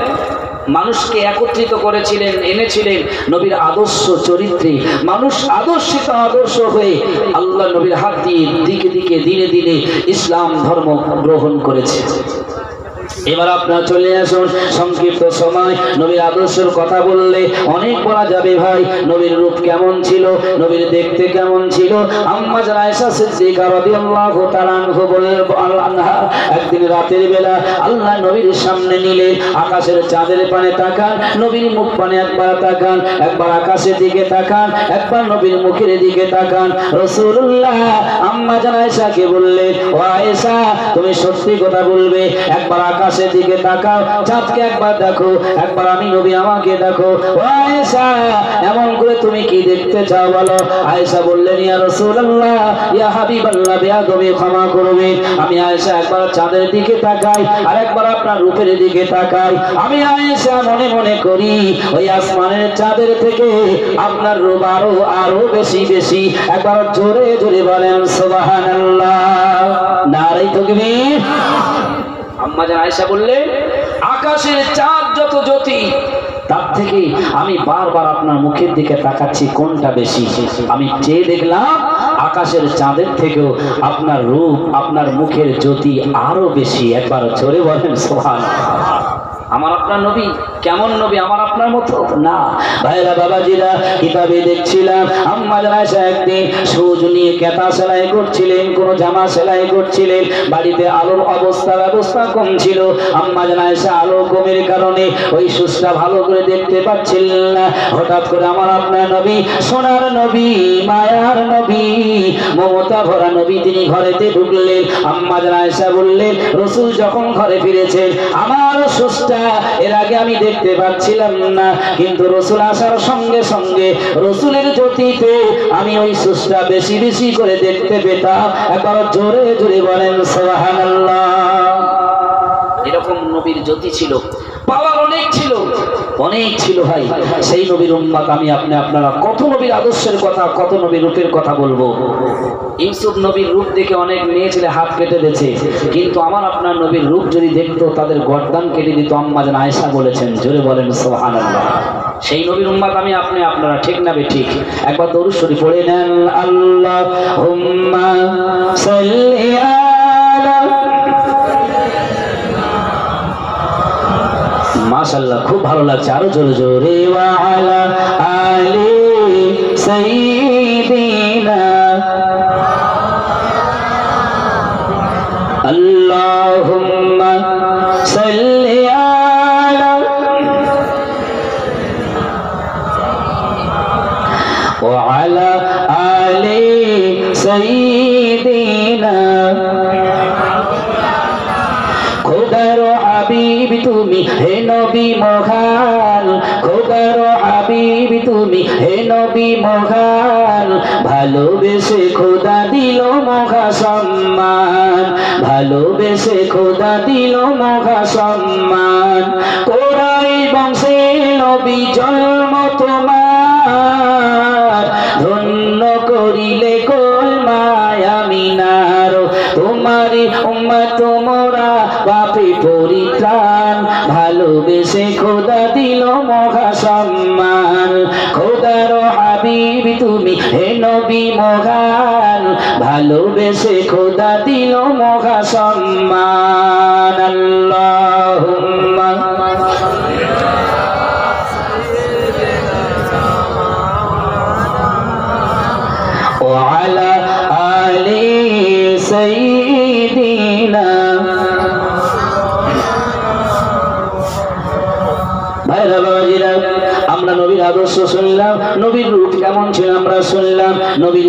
মানুষকে একত্রিত করেছিলেন, এনেছিলেন নবীর আদর্শ চরিত্রে। মানুষ আদর্শিত আদর্শ হয়ে আল্লাহ নবীর হাত দিয়ে দিকে দিকে দিনে দিনে ইসলাম ধর্ম গ্রহণ করেছে। এবার আপনারা চলে আসুন, সংক্ষিপ্ত সময় নবীর আদর্শের কথা বললে অনেক বলা যাবে ভাই। নবীর রূপ কেমন ছিল, নবীর দেখতে কেমন ছিল? আম্মা জান আয়েশা সিদ্দিকা রাদিয়াল্লাহু তাআলা আনহা একদিন রাতের বেলা আল্লাহ নবীর সামনে নিলে আকাশের চাঁদের পানে তাকান, নবীর মুখ পানে একবার তাকান, একবার আকাশের দিকে তাকান, একবার নবীর মুখের দিকে তাকান। রাসূলুল্লাহ আম্মা জান আয়েশাকে বললেন, ও আয়েশা, তুমি সত্যি কথা বলবে, একবার আকাশ আকাশের দিকে তাকাও, চাঁদকে একবার দেখো, একবার আমি নবী আমাকে দেখো। ও আয়েশা, এমন করে তুমি কি দেখতে চাও বলো? আয়েশা বললেন, ইয়া রাসূলুল্লাহ, ইয়া হাবিবাল্লাহ, বেয়াদবি ক্ষমা করবেন। আমি আয়েশা একবার চাঁদের দিকে তাকাই আর একবার আপনার রূপের দিকে তাকাই। আমি আয়েশা মনে মনে করি ওই আসমানের চাঁদের থেকে আপনার রূপ আরো আরো বেশি বেশি। একবার জোরে জোরে বলেন সুবহানাল্লাহ, নারে তাকবীর। আম্মা জান আয়েশা বললেন, আকাশের চাঁদ যত জ্যোতি তার থেকে আমি বারবার আপনার মুখের দিকে তাকাচ্ছি, কোনটা বেশি? আমি চেয়ে দেখলাম আকাশের চাঁদের থেকেও আপনার রূপ, আপনার মুখের জ্যোতি আরো বেশি। একবার জোরে বলেন সুবহানাল্লাহ। আমার আপনার নবী কেমন নবী? আমার আপনার মতো না। ভাইরা বাবাজিরা, কিতাবে দেখছিলাম আম্মা জান আয়েশা একদিন সুজ নিয়ে কেতা সেলাই করছিলেন, কোন জামা সেলাই করছিলেন। বাড়িতে আলোর ব্যবস্থা কম ছিল। আম্মা জান আয়েশা আলো কমের কারণে ওই সুজটা ভালো করে দেখতে পাচ্ছিলেন না। হঠাৎ করে আমার আপনার নবী, সোনার নবী, মায়ার নবী, মমতা ভরা নবী তিনি ঘরেতে ঢুকলেন। আম্মা জান আয়েশা বললেন, রাসূল যখন ঘরে ফিরেছেন আমার সুজটা এর আগে আমি দেখতে পাচ্ছিলাম না, কিন্তু রাসূল আসার সঙ্গে সঙ্গে রাসূলের জ্যোতিতে আমি ওই সুজটা বেশি বেশি করে দেখতে পেতাম। একবার জোরে জোরে বলেন সুবহানাল্লাহ। এরকম নবীর জ্যোতি ছিল, পাওয়ার অনেক ছিল, অনেক ছিল ভাই। সেই নবীর উম্মত আমি আপনারা কত নবীর আদর্শের কথা, কত নবীর রূপের কথা বলবো। ইউসুফ নবীর রূপ দেখে অনেক মেয়ে ছেলে হাত কেটে দিয়েছে, কিন্তু আমার আপনার নবীর রূপ যদি দেখতো তাদের গর্দান কেটে দিত। আম্মা জান আয়েশা বলেছেন, জোরে বলেন সুবহানাল্লাহ। সেই নবীর উম্মত আমি আপনারা, ঠিক না বেঠিক? একবার দরুদ শরীফ পড়ে নেন, আল্লাহুম্মা সাল্লি আলা। মাশাআল্লাহ, খুব ভালো লাগছে, আরো জোরে জোরে। ওয়া আলা আলি সাইয়্যিদিনা আল্লাহুম্মা সাল্লি আলা ওয়া আলা আলি সাইয়্যিদিনা। খোদার হাবিব তুমি হে নবী মহান, খোদার হাবিব তুমি হে নবী মহান। ভালোবেসে খোদা দিল মহা সম্মান, ভালোবেসে খোদা দিল মহা সম্মান। কোরাই বংশে নবী জন্ম তোমার, ধন্য করিলে কোল মায়া মিনার। তোমারি উম্মত তোমরা পাপে পরিত্রাণ, ভালোবেসে খোদা দিল মহা সম্মান। খোদার হাবিব তুমি হে নবী মহান, ভালোবেসে খোদা দিল মহা সম্মান। আল্লাহুম্মা ওয়া আলা আলি সাইয়্যিদিনা। ভাইরা বাবাজিরা, আমরা নবীর আদর্শ শুনলাম, নবীর রূপ কেমন ছিল আমরা শুনলাম, নবীর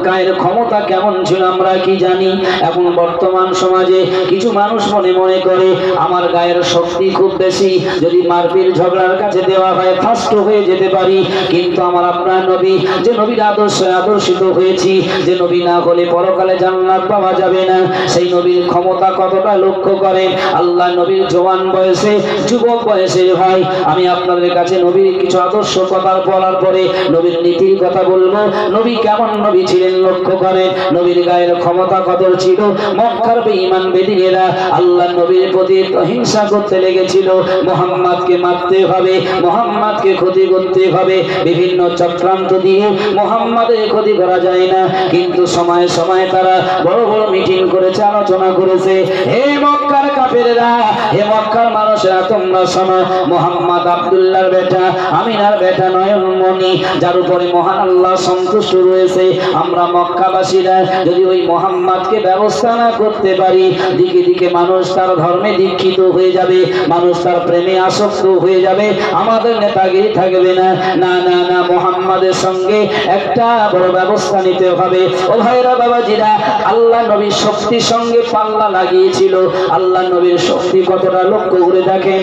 গায়ের ক্ষমতা কেমন ছিল আমরা কি জানি। এখন বর্তমান সমাজে কিছু মানুষ মনে মনে করে আমার গায়ের শক্তি খুব বেশি, যদি মারপিট ঝগড়ার কাছে দেওয়া হয় ফাস্ট হয়ে যেতে পারি। কিন্তু আমার আপনার নবী, যে নবীর আদর্শে আদর্শিত হয়েছি, যে নবী না হলে পরকালে জান্নাত পাওয়া যাবে না, সেই নবীর ক্ষমতা কতটা লক্ষ্য করেন। আল্লাহ নবীর জওয়ান বয়সে, যুবক বয়সে ভাই আমি আপনাদের কাছে নবীর কিছু আদর্শ কথা বলার পরে নবীর নীতির কথা বলবো। নবী কেমন নবী ছিলেন লক্ষ্য করেন। নবীর গায়ের ক্ষমতা কত ছিল। মক্কার বেঈমান বেদিনেরা আল্লাহ নবীর প্রতি হিংসা করতে লেগেছিল, মুহাম্মদকে মারতে হবে, মুহাম্মদকে ক্ষতি করতে হবে। বিভিন্ন চক্রান্ত দিয়ে মুহাম্মদের ক্ষতি করা যায় না, কিন্তু সময়ে সময়ে তারা বড় বড় মিটিং করেছে, আলোচনা করেছে। হে মক্কার কাফেররা, হে মক্কার মানুষেরা, তোমরা শোনো, মুহাম্মদ আব্দুল্লাহর বেটা, আমিনার বেটা, বেটা নয়নমণি, যার উপরে মহান আল্লাহ সন্তুষ্ট রয়েছে। আমরা মক্কাবাসীরা যদি ওই মুহাম্মদকে ব্যবস্থা না করতে পারি, দিকে দিকে মানুষ তার ধর্মে দীক্ষিত হয়ে যাবে, মানুষ তার প্রেমে আসক্ত হয়ে যাবে, আমাদের নেতাগিরি থাকবে না। না না না, মুহাম্মাদের সঙ্গে একটা বড় ব্যবস্থা নিতে হবে। ও ভাইরা বাবাজিরা, আল্লাহ নবীর শক্তির সঙ্গে পাল্লা লাগিয়েছিল। আল্লাহ নবীর শক্তি কতটা লক্ষ্য করে দেখেন।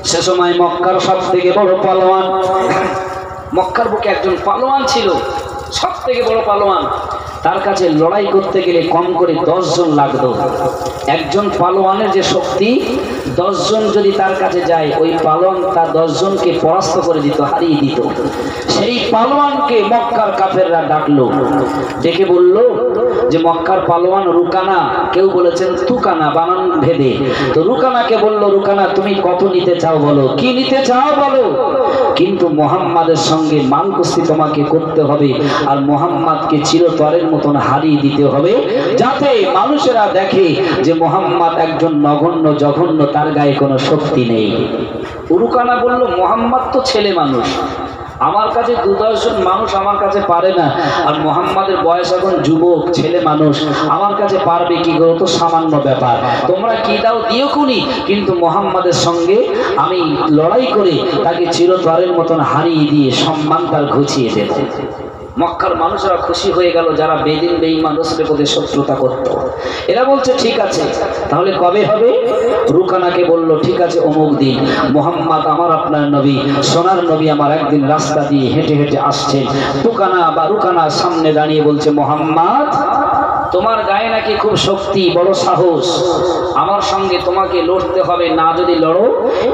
সে সময় মক্কার সব থেকে বড় পালোয়ান, মক্কার বুকে একজন পালোয়ান ছিল, সব থেকে বড় পালোয়ান। তার কাছে লড়াই করতে গেলে কম করে 10 জন লাগতো। একজন পালোয়ানের যে শক্তি, 10 জন যদি তার কাছে যায়, ওই পালোয়ান তার 10 জনকে পরাস্ত করে দিত, হারিয়ে দিত। সেই পালোয়ানকে মক্কার কাফেররা ডাকলো, ডেকে বলল যে মক্কার পালোয়ান রুকানা, কেউ বলেছেন তুকানা, বানান ভেদে। তো রুকানাকে বলল, রুকানা তুমি কত নিতে চাও বলো, কি নিতে চাও বলো, কিন্তু মুহাম্মাদের সঙ্গে মান কুস্তি তোমাকে করতে হবে, আর মুহাম্মাদকে চিরতরের মতন হারিয়ে দিতে হবে, যাতে মানুষেরা দেখে যে মুহাম্মদ একজন নগণ্য জঘন্য, তার গায়ে কোনো শক্তি নেই। রুকানা বলল, মুহাম্মদ তো ছেলে মানুষ, আমার কাছে 2-10 জন মানুষ আমার কাছে পারে না, আর মুহাম্মাদের বয়স এখন যুবক ছেলে মানুষ, আমার কাছে পারবে কি করে, তো সামান্য ব্যাপার, তোমরা কি দাও দিও কুনি, কিন্তু মুহাম্মাদের সঙ্গে আমি লড়াই করে তাকে চিরতরের মতন হারিয়ে দিয়ে সম্মান তার ঘুচিয়ে দেব। মক্কার মানুষরা খুশি হয়ে গেল, যারা বেদিন বেঈমান রাসূলের প্রতি শত্রুতা করত। এরা বলছে ঠিক আছে, তাহলে কবে হবে? রুকানাকে বলল, ঠিক আছে অমুক দিন। মুহাম্মদ আমার আপনার নবী, সোনার নবী আমার একদিন রাস্তা দিয়ে হেঁটে হেঁটে আসছেন। তুকানা বা রুকানা সামনে দাঁড়িয়ে বলছে, মুহাম্মদ তোমার গায়ে নাকি খুব শক্তি, বড় সাহস, আমার সঙ্গে তোমাকে লড়তে হবে, না যদি লড়ো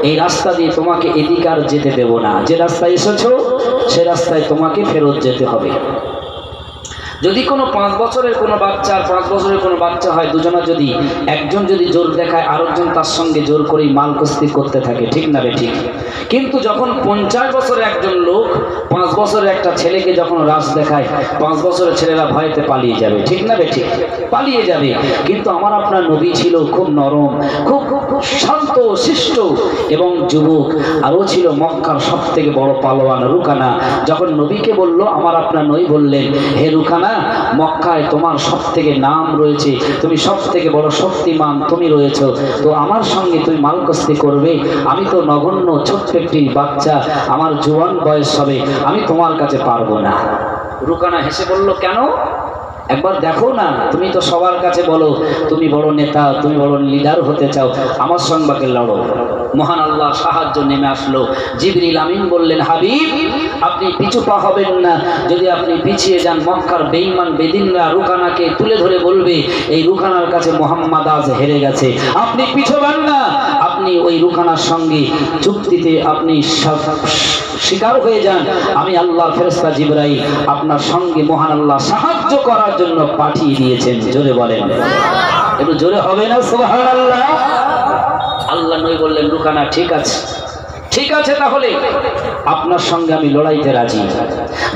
এই রাস্তা দিয়ে তোমাকে এদিকে আর যেতে দেব না, যে রাস্তায় এসেছো সে রাস্তায় তোমাকে ফেরত যেতে হবে। যদি কোনো 5 বছরের কোনো বাচ্চা আর 5 বছরের কোনো বাচ্চা হয়, দুজনা যদি একজন যদি জোর দেখায়, আরেকজন তার সঙ্গে জোর করেই মাল কুস্তি করতে থাকে, ঠিক না বে ঠিক? কিন্তু যখন 50 বছরের একজন লোক 5 বছরের একটা ছেলেকে যখন রাস দেখায়, 5 বছরের ছেলেরা ভয়তে পালিয়ে যাবে, ঠিক না বে ঠিক? পালিয়ে যাবে। কিন্তু আমার আপনার নবী ছিল খুব নরম, খুব শান্ত শিষ্ট এবং যুবক, আরও ছিল মক্কার সব থেকে বড় পালোয়ান রুকানা। যখন নবীকে বলল, আমার আপনার নবী বললেন, হে রুকানা, মক্কায় তোমার সব থেকে নাম রয়েছে, তুমি সব থেকে বড় শক্তিমান তুমি রয়েছ, তো আমার সঙ্গে তুমি মাল কুস্তি করবে? আমি তো নগণ্য ছোট্ট একটি বাচ্চা, আমার জোয়ান বয়স হবে, আমি তোমার কাছে পারবো না। রুকানা হেসে বলল, কেন? একবার দেখো না, তুমি তো সবার কাছে বলো তুমি বড় নেতা, তুমি বড় লিডার হতে চাও, আমার সঙ্গে লড়ো। মহান আল্লাহ সাহায্য নেমে আসলো। জিবরিল আমিন বললেন, হাবিব আপনি পিছু পা হবেন না, যদি আপনি পিছিয়ে যান মক্কার বেঈমান বেদিনরা রুকানাকে তুলে ধরে বলবে এই রুকানার কাছে মুহাম্মদ আজ হেরে গেছে, আপনি পিছবেন না, আপনি ওই রুকানার সঙ্গে চুক্তিতে আপনি শিকার হয়ে যান, আমি আল্লাহর ফেরেশতা জিবরাইল আপনার সঙ্গে মহান আল্লাহ সাহায্য করার জন্য পাঠিয়ে দিয়েছেন। জোরে বলেন, একটু জোরে হবে না সুবহানাল্লাহ? আল্লাহ নবী বললেন, রুকানা ঠিক আছে, ঠিক আছে, তাহলে আপনার সঙ্গে আমি লড়াইতে রাজি।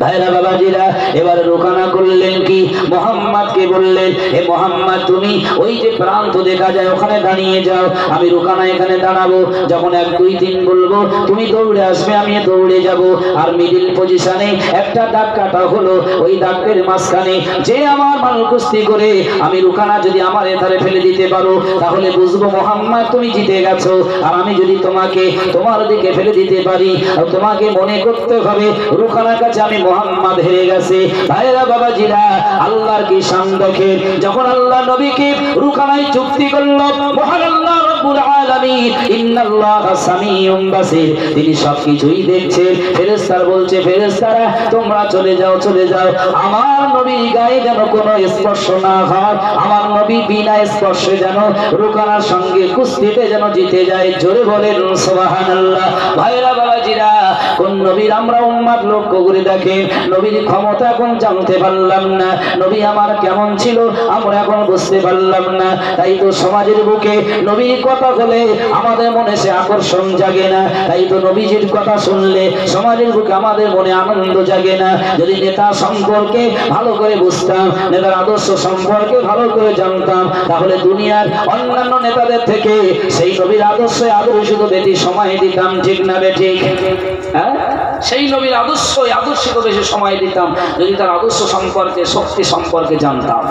ভাইরা বাবাজিরা, এবারে রুকানা করলেন কি, মুহাম্মদকে বললেন, হে মুহাম্মদ তুমি ওই যে প্রান্ত দেখা যায় ওখানে দাঁড়িয়ে যাও, আমি রুকানা এখানে দাঁড়াবো, যখন 1 2 3 বলবো তুমি দৌড়ে আসবে, আমি দৌড়ে যাব, আর মিডিল পজিশনে একটা দাগ কাটা হলো, ওই দাগের মাঝখানে যে আমার মাল কুস্তি করে আমি রুকানা যদি আমার এধারে ফেলে দিতে পারো, তাহলে বুঝবো মুহাম্মদ তুমি জিতে গেছো, আর আমি যদি তোমাকে তোমার দিকে ফেলে দিতে পারি, আর তোমাকে মনে করতে হবে রুকানার কাছে আমি মুহাম্মদ হেরে গেছে। ভাইরা বাবাজিরা, আল্লাহর কি শান দেখেন, যখন আল্লাহ নবীকে রুকানায় চুক্তি করলো, মহান আল্লাহ রব্বুল আলামিন ইন্নাল্লাহা সামিউম বাসীর, তিনি সবকিছুই দেখছেন। ফেরেশতারা বলছে, ফেরেশতারা তোমরা চলে যাও, চলে যাও, আমার নবীর গায়ে যেন কোনো স্পর্শ না হয়, আমার নবী বিনা স্পর্শে যেন রুকানার সঙ্গে কুস্তিতে যেন জিতে যায়। জোরে বলেন সুবহানাল্লাহ। ভাইরা বাবাজিরা, কোন নবীর আমরা উম্মত লক্ষ্য করে দেখেন, নবীর ক্ষমতা এখন জানতে পারলাম না, নবী আমার কেমন ছিল আমরা এখন বুঝতে পারলাম না। তাই তো সমাজের বুকে নবীর কথা বলে আমাদের মনে সে আকর্ষণ জাগে না, তাই তো নবীজির কথা শুনলে সমাজের বুকে আমাদের মনে আনন্দ জাগে না। যদি নেতা সম্পর্কে ভালো করে বুঝতাম, নেতার আদর্শ সম্পর্কে ভালো করে জানতাম, তাহলে দুনিয়ার অন্যান্য নেতাদের থেকে সেই নবীর আদর্শে আদর্শিত বেশি সময় দিতাম, ঠিক না বেঠিক? হ্যাঁ, সেই নবীর আদর্শকে বেশি সময় দিতাম যদি তার আদর্শ সম্পর্কে, শক্তি সম্পর্কে জানতাম।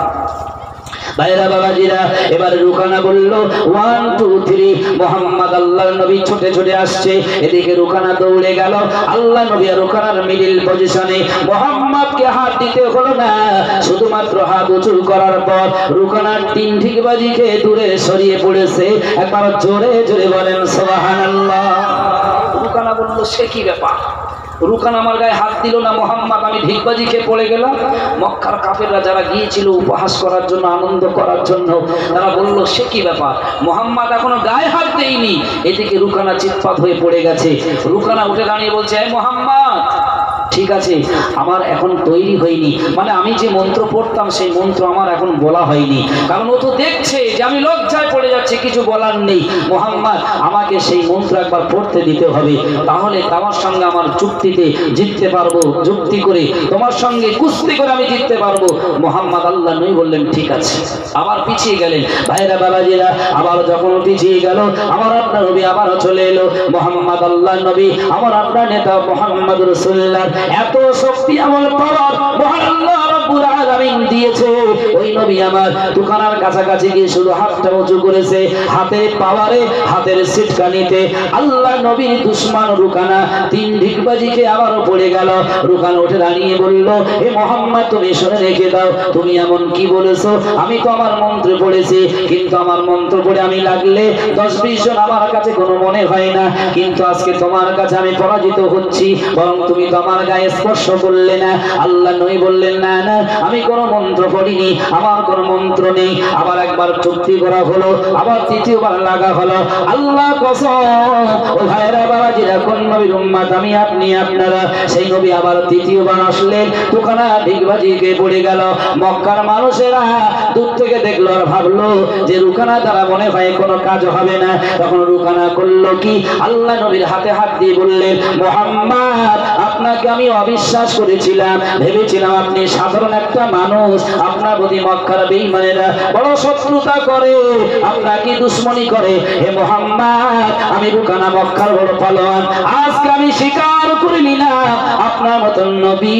ভাইরা বাবাজিরা, এবারে রুকানা বলল 1 2 3, মোহাম্মদ আল্লাহর নবী ছুটে ছুটে আসছে। এদিকে রুকানা দৌড়ে গেল, আল্লাহ নবী আর রুকানার মিডল পজিশনে। মোহাম্মদকে হাত দিতে হলো না, শুধুমাত্র হাত উঁচু করার পর রুকানার তিন ঠিকবাজি খেয়ে দূরে সরিয়ে পড়েছে। একবার জোরে জোরে বলেন সুবহানাল্লাহ। রুকানা বলল, সে কি ব্যাপার, রুকানা আমার গায়ে হাত দিল না, মোহাম্মদ আমি ঢিকবাজি খেয়ে পড়ে গেলাম। মক্কার কাফেররা যারা গিয়েছিল উপহাস করার জন্য, আনন্দ করার জন্য, তারা বলল সে কি ব্যাপার, মোহাম্মদ এখনো গায়ে হাত দেয়নি। এদিকে রুকানা চিৎপাত হয়ে পড়ে গেছে। রুকানা উঠে দাঁড়িয়ে বলছে, এই মোহাম্মদ, ঠিক আছে, আমার এখন তৈরি হয়নি, মানে আমি যে মন্ত্র পড়তাম সেই মন্ত্র আমার এখন বলা হয়নি, কারণ ও তো দেখছে যে আমি লজ্জায় পড়ে যাচ্ছি, কিছু বলার নেই। মোহাম্মদ, আমাকে সেই মন্ত্র একবার পড়তে দিতে হবে, তাহলে তোমার সঙ্গে আমার চুক্তিতে জিততে পারবো, যুক্তি করে তোমার সঙ্গে কুস্তি করে আমি জিততে পারবো। মোহাম্মদ আল্লাহ নবী বললেন ঠিক আছে, আবার পিছিয়ে গেলেন। ভাইরা বাবাজিরা, আবার যখন পিছিয়ে গেল, আমার আপনার নবী আবারও চলে এলো। মোহাম্মদ আল্লাহ নবী, আমার আপনার নেতা মোহাম্মদ রাসূলুল্লাহ এত শক্তি আমল পাওয়ার মহান আল্লাহ রাব্বুল আলামিন দিয়েছে। ওই নবী আমার দোকানের কাছাকাছি গিয়ে শুধু হাতটা উঁচু করেছে, হাতের পাওয়ারে, হাতের সিটকানিতে আল্লাহ নবীর দুশমন রুকানা তিন ঢিকবাজিকে আবারও পড়ে গেল। রুকানা উঠে দাঁড়িয়ে বলল, হে মোহাম্মদ, তুমি শুনে রেখে দাও, তুমি এমন কি বলেছো? আমি তো আমার মন্ত্র পড়েছি, কিন্তু আমার মন্ত্র পড়ে আমি লাগলে 10-20 জন আমার কাছে কোনো মনে হয় না, কিন্তু আজকে তোমার কাছে আমি পরাজিত হচ্ছি, বরং তুমি তো আমার গায়ে স্পর্শ করলে না। আল্লাহ নবী বললেন, না না, আমি কোনো মন্ত্র পড়িনি, আমার কোনো মন্ত্র নেই। আবার একবার চুক্তি করা হলো, আবার তৃতীয়বার লাগা হলো। আল্লাহ কসম, ও ভাইরা বাবাজিরা, কোন নবীর উম্মত আমি, আপনি আপনারা। সেই নবী আবার তৃতীয়বার আসলেন, দোকানা ঢিকবাজিকে পড়ে গেল। মক্কার মানুষেরা দূর থেকে দেখলো আর ভাবলো যে রুকানা দ্বারা মনে হয় কোনো কাজ হবে না। তখন রুকানা করলো কি, আল্লাহ নবীর হাতে হাত দিয়ে বললেন, মুহাম্মদ, আপনাকে আমি অবিশ্বাস করেছিলাম, ভেবেছিলাম আপনি সাধারণ একটা মানুষ, আপনার প্রতি মক্কার বেঈমানেরা বড় শত্রুতা করে, আপনাকে দুশমনি করে। হে মুহাম্মদ, আমি রুকানা মক্কার বড় পালোয়ান, আজকে আমি স্বীকার করে নিলাম আপনার মতন নবী,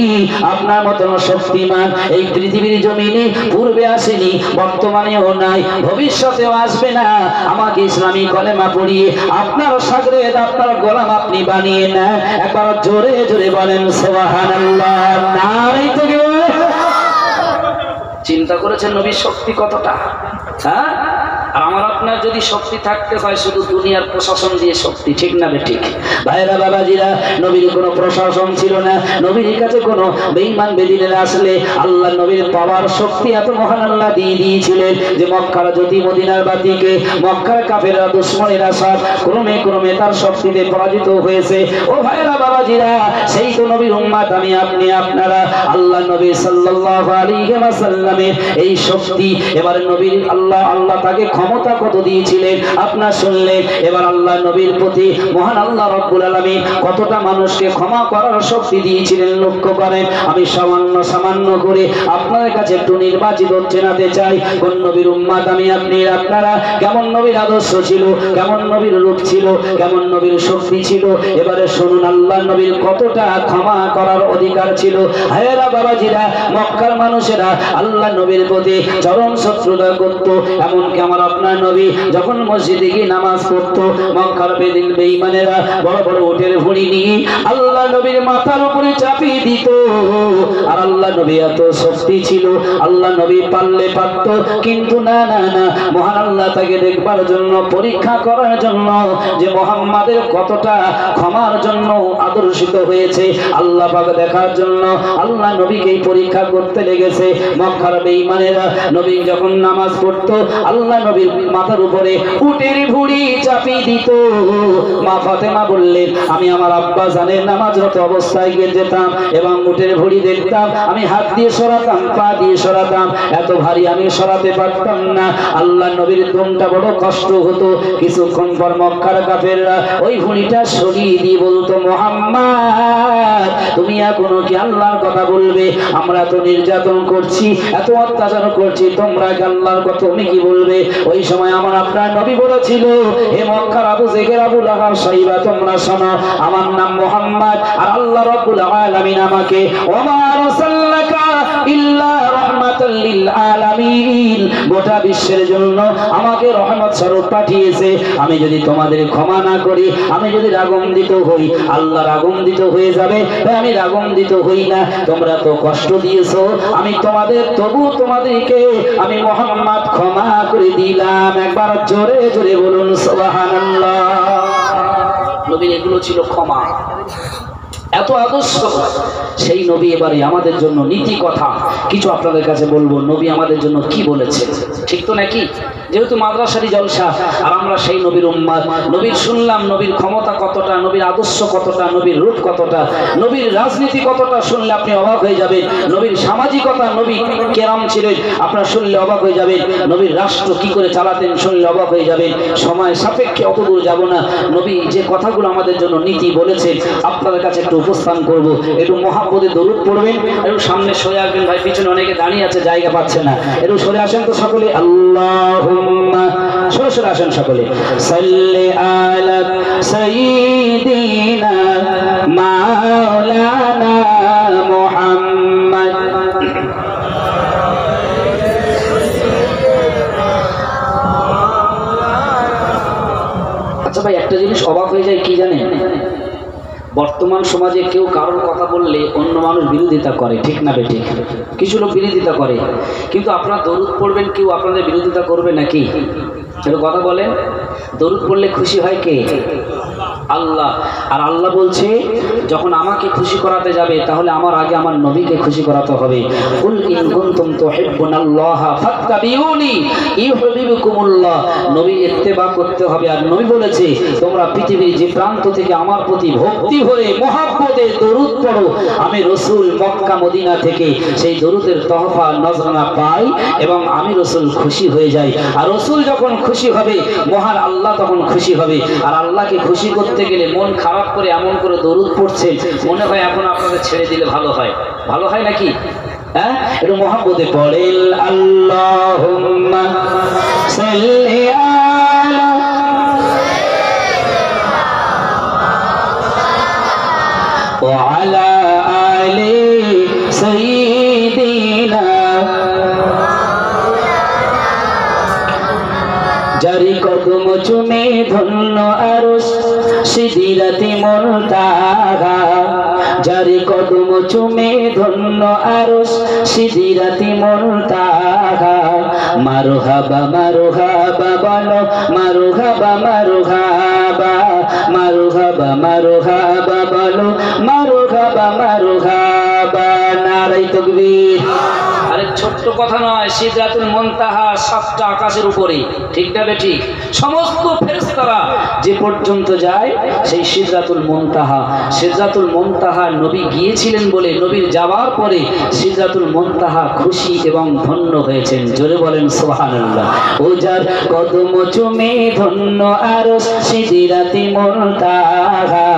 আপনার মতন শক্তিমান এই পৃথিবীর জমিনে পূর্বে আসেনি, বর্তমানেও নাই, ভবিষ্যতেও আসবে না। আমাকে ইসলামী কলেমা পড়িয়ে আপনার শাগরেদ, আপনার গোলাম আপনি বানিয়ে না। একবার জোরে জোরে বলেন সুবহানাল্লাহ। নারী থেকে চিন্তা করেছেন নবীর শক্তি কতটা? হ্যাঁ, আর আমার আপনার যদি শক্তি থাকতে হয় শুধু দুনিয়ার প্রশাসন দিয়ে শক্তি, ঠিক না ঠিক? ভাইরা বাবাজিরা, নবীর কোনো প্রশাসন ছিল না, নবীর কাছে কোনো বেঈমান বেদিনেরা আসলে আল্লাহ নবীর পাওয়ার শক্তি এত মহান আল্লাহ দিয়ে দিয়েছিলেন যে মক্কার জ্যোতি মদিনার বাতিকে মক্কার কাফেররা, দুশমনেরা সব ক্রমে ক্রমে তার শক্তিতে পরাজিত হয়েছে। ও ভাইরা বাবাজিরা, সেই তো নবীর উম্মত আমি, আপনি আপনারা। আল্লাহ নবী সাল্লাল্লাহু আলাইহি ওয়াসাল্লামের এই শক্তি, এবারে নবীর আল্লাহ তাকে ক্ষমতা কত দিয়েছিলেন আপনার শুনলেন। এবার আল্লাহ নবীর প্রতি মহান আল্লাহ রাব্বুল আলামিন কতটা মানুষকে ক্ষমা করার শক্তি দিয়েছিলেন লক্ষ্য করেন। আমি সামান্য করে আপনার কাছে একটু নির্বাচিত চেনাতে চাই। কোন নবীর উম্মত আমি, আপনি আপনারা, কেমন নবীর আদর্শ ছিল, কেমন নবীর রূপ ছিল, কেমন নবীর শক্তি ছিল। এবারে শুনুন, আল্লাহ নবীর কতটা ক্ষমা করার অধিকার ছিল। হায়রা বাবাজিরা, মক্কার মানুষেরা আল্লাহ নবীর প্রতি চরম শত্রুতা করত। এমনকি আমার আপনার নবী যখন মসজিদে গিয়ে নামাজ পড়তো, মক্কার বেঈমানেরা বড় বড় উটের ভুঁড়ি নিয়ে আল্লাহ নবীর মাথার উপরে চাপিয়ে দিত। আর আল্লাহ নবী এত শক্তি ছিল, আল্লাহ নবী পারলে পারত, কিন্তু না না না, মহান আল্লাহ তাকে দেখবার জন্য, পরীক্ষা করার জন্য যে মুহাম্মাদের কতটা ক্ষমার জন্য আদর্শিত হয়েছে, আল্লাহ পাক দেখার জন্য আল্লাহ নবীকেই পরীক্ষা করতে লেগেছে। মক্কার বেঈমানেরা নবী যখন নামাজ পড়তো, আল্লাহ নবীর মাথার উপরে উটের ভুঁড়ি চাপিয়ে দিত। মা ফাতেমা বললেন, আমি আমার আব্বা জানের নামাজরত অবস্থায় গিয়ে যেতাম এবং উটের ভুঁড়ি দেখতাম, আমি হাত দিয়ে সরাতাম, পা দিয়ে সরাতাম, এত ভারী আমি সরাতে পারতাম না। আল্লাহ নবীর দমটা বড় কষ্ট হতো। কিছুক্ষণ পর মক্কার কাফেররা ওই ভুঁড়িটা সরিয়ে দিয়ে বলতো, মুহাম্মদ তুমি এখনো কি আল্লাহর কথা বলবে? আমরা তো নির্যাতন করছি, এত অত্যাচার করছি, তোমরা কি আল্লাহর কথা তুমি কি বলবে? ওই সময় আমার আপনার নবী বলেছিল, হে মক্কার আবু জেহেল, আবু লাহাব, সাইবা, তোমরা শোনো, আমার নাম মুহাম্মদ, আর আল্লাহ রাব্বুল আলামিন আমাকে ওমা আরসালনাকা ইল্লা রাহমাতাল লিল আলামিন, গোটা বিশ্বের জন্য আমাকে রহমত স্বরূপ পাঠিয়েছে। আমি যদি তোমাদের ক্ষমা না করি, আমি যদি রাগান্বিত হই, আল্লাহ রাগান্বিত হয়ে যাবে, তাই আমি রাগান্বিত হই না। তোমরা তো কষ্ট দিয়েছো, আমি তবু তোমাদেরকে আমি মুহাম্মদ ক্ষমা করে দিলাম। একবার জোরে জোরে বলুন সুবহানাল্লাহ। নবীর এগুলো ছিল ক্ষমা, এত আদর্শ সেই নবী। এবারে আমাদের জন্য নীতি কথা কিছু আপনাদের কাছে বলবো, নবী আমাদের জন্য কি বলেছে, ঠিক তো নাকি? যেহেতু মাদ্রাসারই জলসা আর আমরা সেই নবীর উম্মত, নবীর শুনলাম নবীর ক্ষমতা কতটা, নবীর আদর্শ কতটা, নবীর রূপ কতটা, নবীর রাজনীতি কতটা, শুনলে আপনি অবাক হয়ে যাবেন। নবীর সামাজিকতা, নবী কেরাম ছিলেন, আপনারা শুনলে অবাক হয়ে যাবেন। নবীর রাষ্ট্র কি করে চালাতেন, শুনলে অবাক হয়ে যাবেন। সময় সাপেক্ষে অত দূর যাব না। নবী যে কথাগুলো আমাদের জন্য নীতি বলেছেন আপনাদের কাছে একটু উপস্থান করব। একটু মহাব্বতে দরুদ পড়বেন, একটু সামনে সরে আসবেন। ভাই পিছনে অনেকে দাঁড়িয়ে আছে, জায়গা পাচ্ছে না, একটু সরে আসেন তো সকলে। আল্লাহুম্মা, সরে সরে আসেন সকলে। সাল্লি আলা সাইয়্যিদিনা মাওলানা মুহাম্মদ। আচ্ছা ভাই, একটা জিনিস অবাক হয়ে যায়, কি জানেন? বর্তমান সমাজে কেউ কারোর কথা বললে অন্য মানুষ বিরোধিতা করে, ঠিক না বেঠিক? কিছু লোক বিরোধিতা করে, কিন্তু আপনারা দরুদ পড়বেন, কেউ আপনাদের বিরোধিতা করবে নাকি? একটু কথা বলেন। দরুদ পড়লে খুশি হয় কে? আল্লাহ। আর আল্লাহ বলছে, যখন আমাকে খুশি করাতে যাবে তাহলে আমার আগে আমার নবীকে খুশি করাতে হবে। কুল ইন কুনতুম তুহিব্বুনাল্লাহা ফাত্তাবিউনি ইউহিব্বুকুমুল্লাহ। নবী ইত্তেবা করতে হবে। আর নবী বলেছে, তোমরা পৃথিবীর যে প্রান্ত থেকে আমার প্রতি ভক্তি ভরে মহব্বতে দরুদ পড়ো, আমি রাসূল মক্কা মদিনা থেকে সেই দরুদের তহফা নজরানা পাই এবং আমি রাসূল খুশি হয়ে যাই। আর রাসূল যখন খুশি হবে, মহান আল্লাহ তখন খুশি হবে। আর আল্লাহকে খুশি করতে গেলে মন খারাপ করে এমন করে দরুদ পড়ছে, মনে হয় এখন আপনাদের ছেড়ে দিলে ভালো হয়। ভালো হয় নাকি? হ্যাঁ, একটু মহব্বতে পড়েন। আল্লাহুম্মা সাল্লি আলা ওয়া আলা আলি সাইয়্যিদিনা। জারি কদম চুমে ধন্য আরশ সিদরাতি মুনতাহা। জারি কদম চুমে ধন্য আরশ সিদরাতি মুনতাহা। মারহাবা মারহাবা বলো, মারহাবা মারহাবা, মারহাবা মারহাবা বলো, মারহাবা মারহাবা। নারে তাকবীর। আরে ছোট্ট কথা নয়, সিদরাতুল মুনতাহা 7টা আকাশের উপরে, ঠিক না বেঠিক? সমস্ত ফেরেশতারা যে পর্যন্ত যায় সেই সিদরাতুল মুনতাহা। সিদরাতুল মুনতাহা নবী গিয়েছিলেন বলে নবীর যাওয়ার পরে সিদরাতুল মুনতাহা খুশি এবং ধন্য হয়েছেন। জোরে বলেন সুবহানাল্লাহ। ও যার কদম চুমে ধন্য আরশ সিদরাতি মুনতাহা।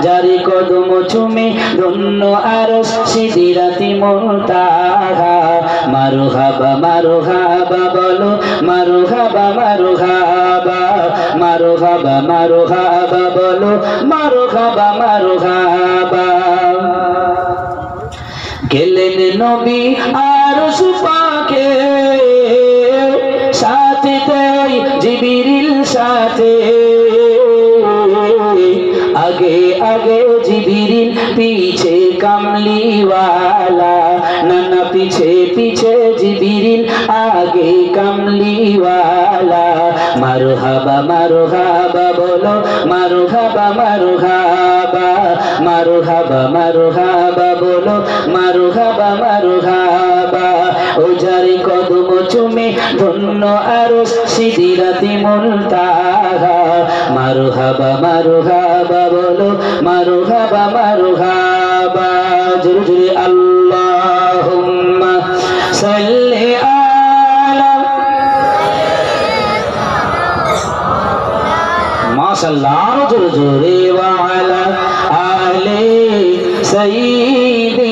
যারি কদম চুমে ধন্য আরশ সিদরাতি মুনতাহা। মারহাবা মারহাবা বলো, মারহাবা মারহাবা, মারহাবা মারহাবা বলো, মারহাবা মারহাবা। গেলেন নবী আরশ পাকে, সাথে জিবরিল সাথে। আগে আগে জিবরিল, पीछे कमली वाला, नाना पीछे पीछे पीछे जिबरील आगे कमली वाला मरहबा मरहबा बोलो मरहबा मरहबा मरहबा मरहबा बोलो मरहबा मरहबा ও যারে কদম চুমে ধন্য আরশ সিদরাতে মুনতাহা মারহাবা মারহাবা বলো মারহাবা মারহাবা জোরে জোরে আল্লাহুম্মা সাল্লি আলা মাশাআল্লাহ জোরে জোরে ওয়া আলা আলি সাইয়্যিদ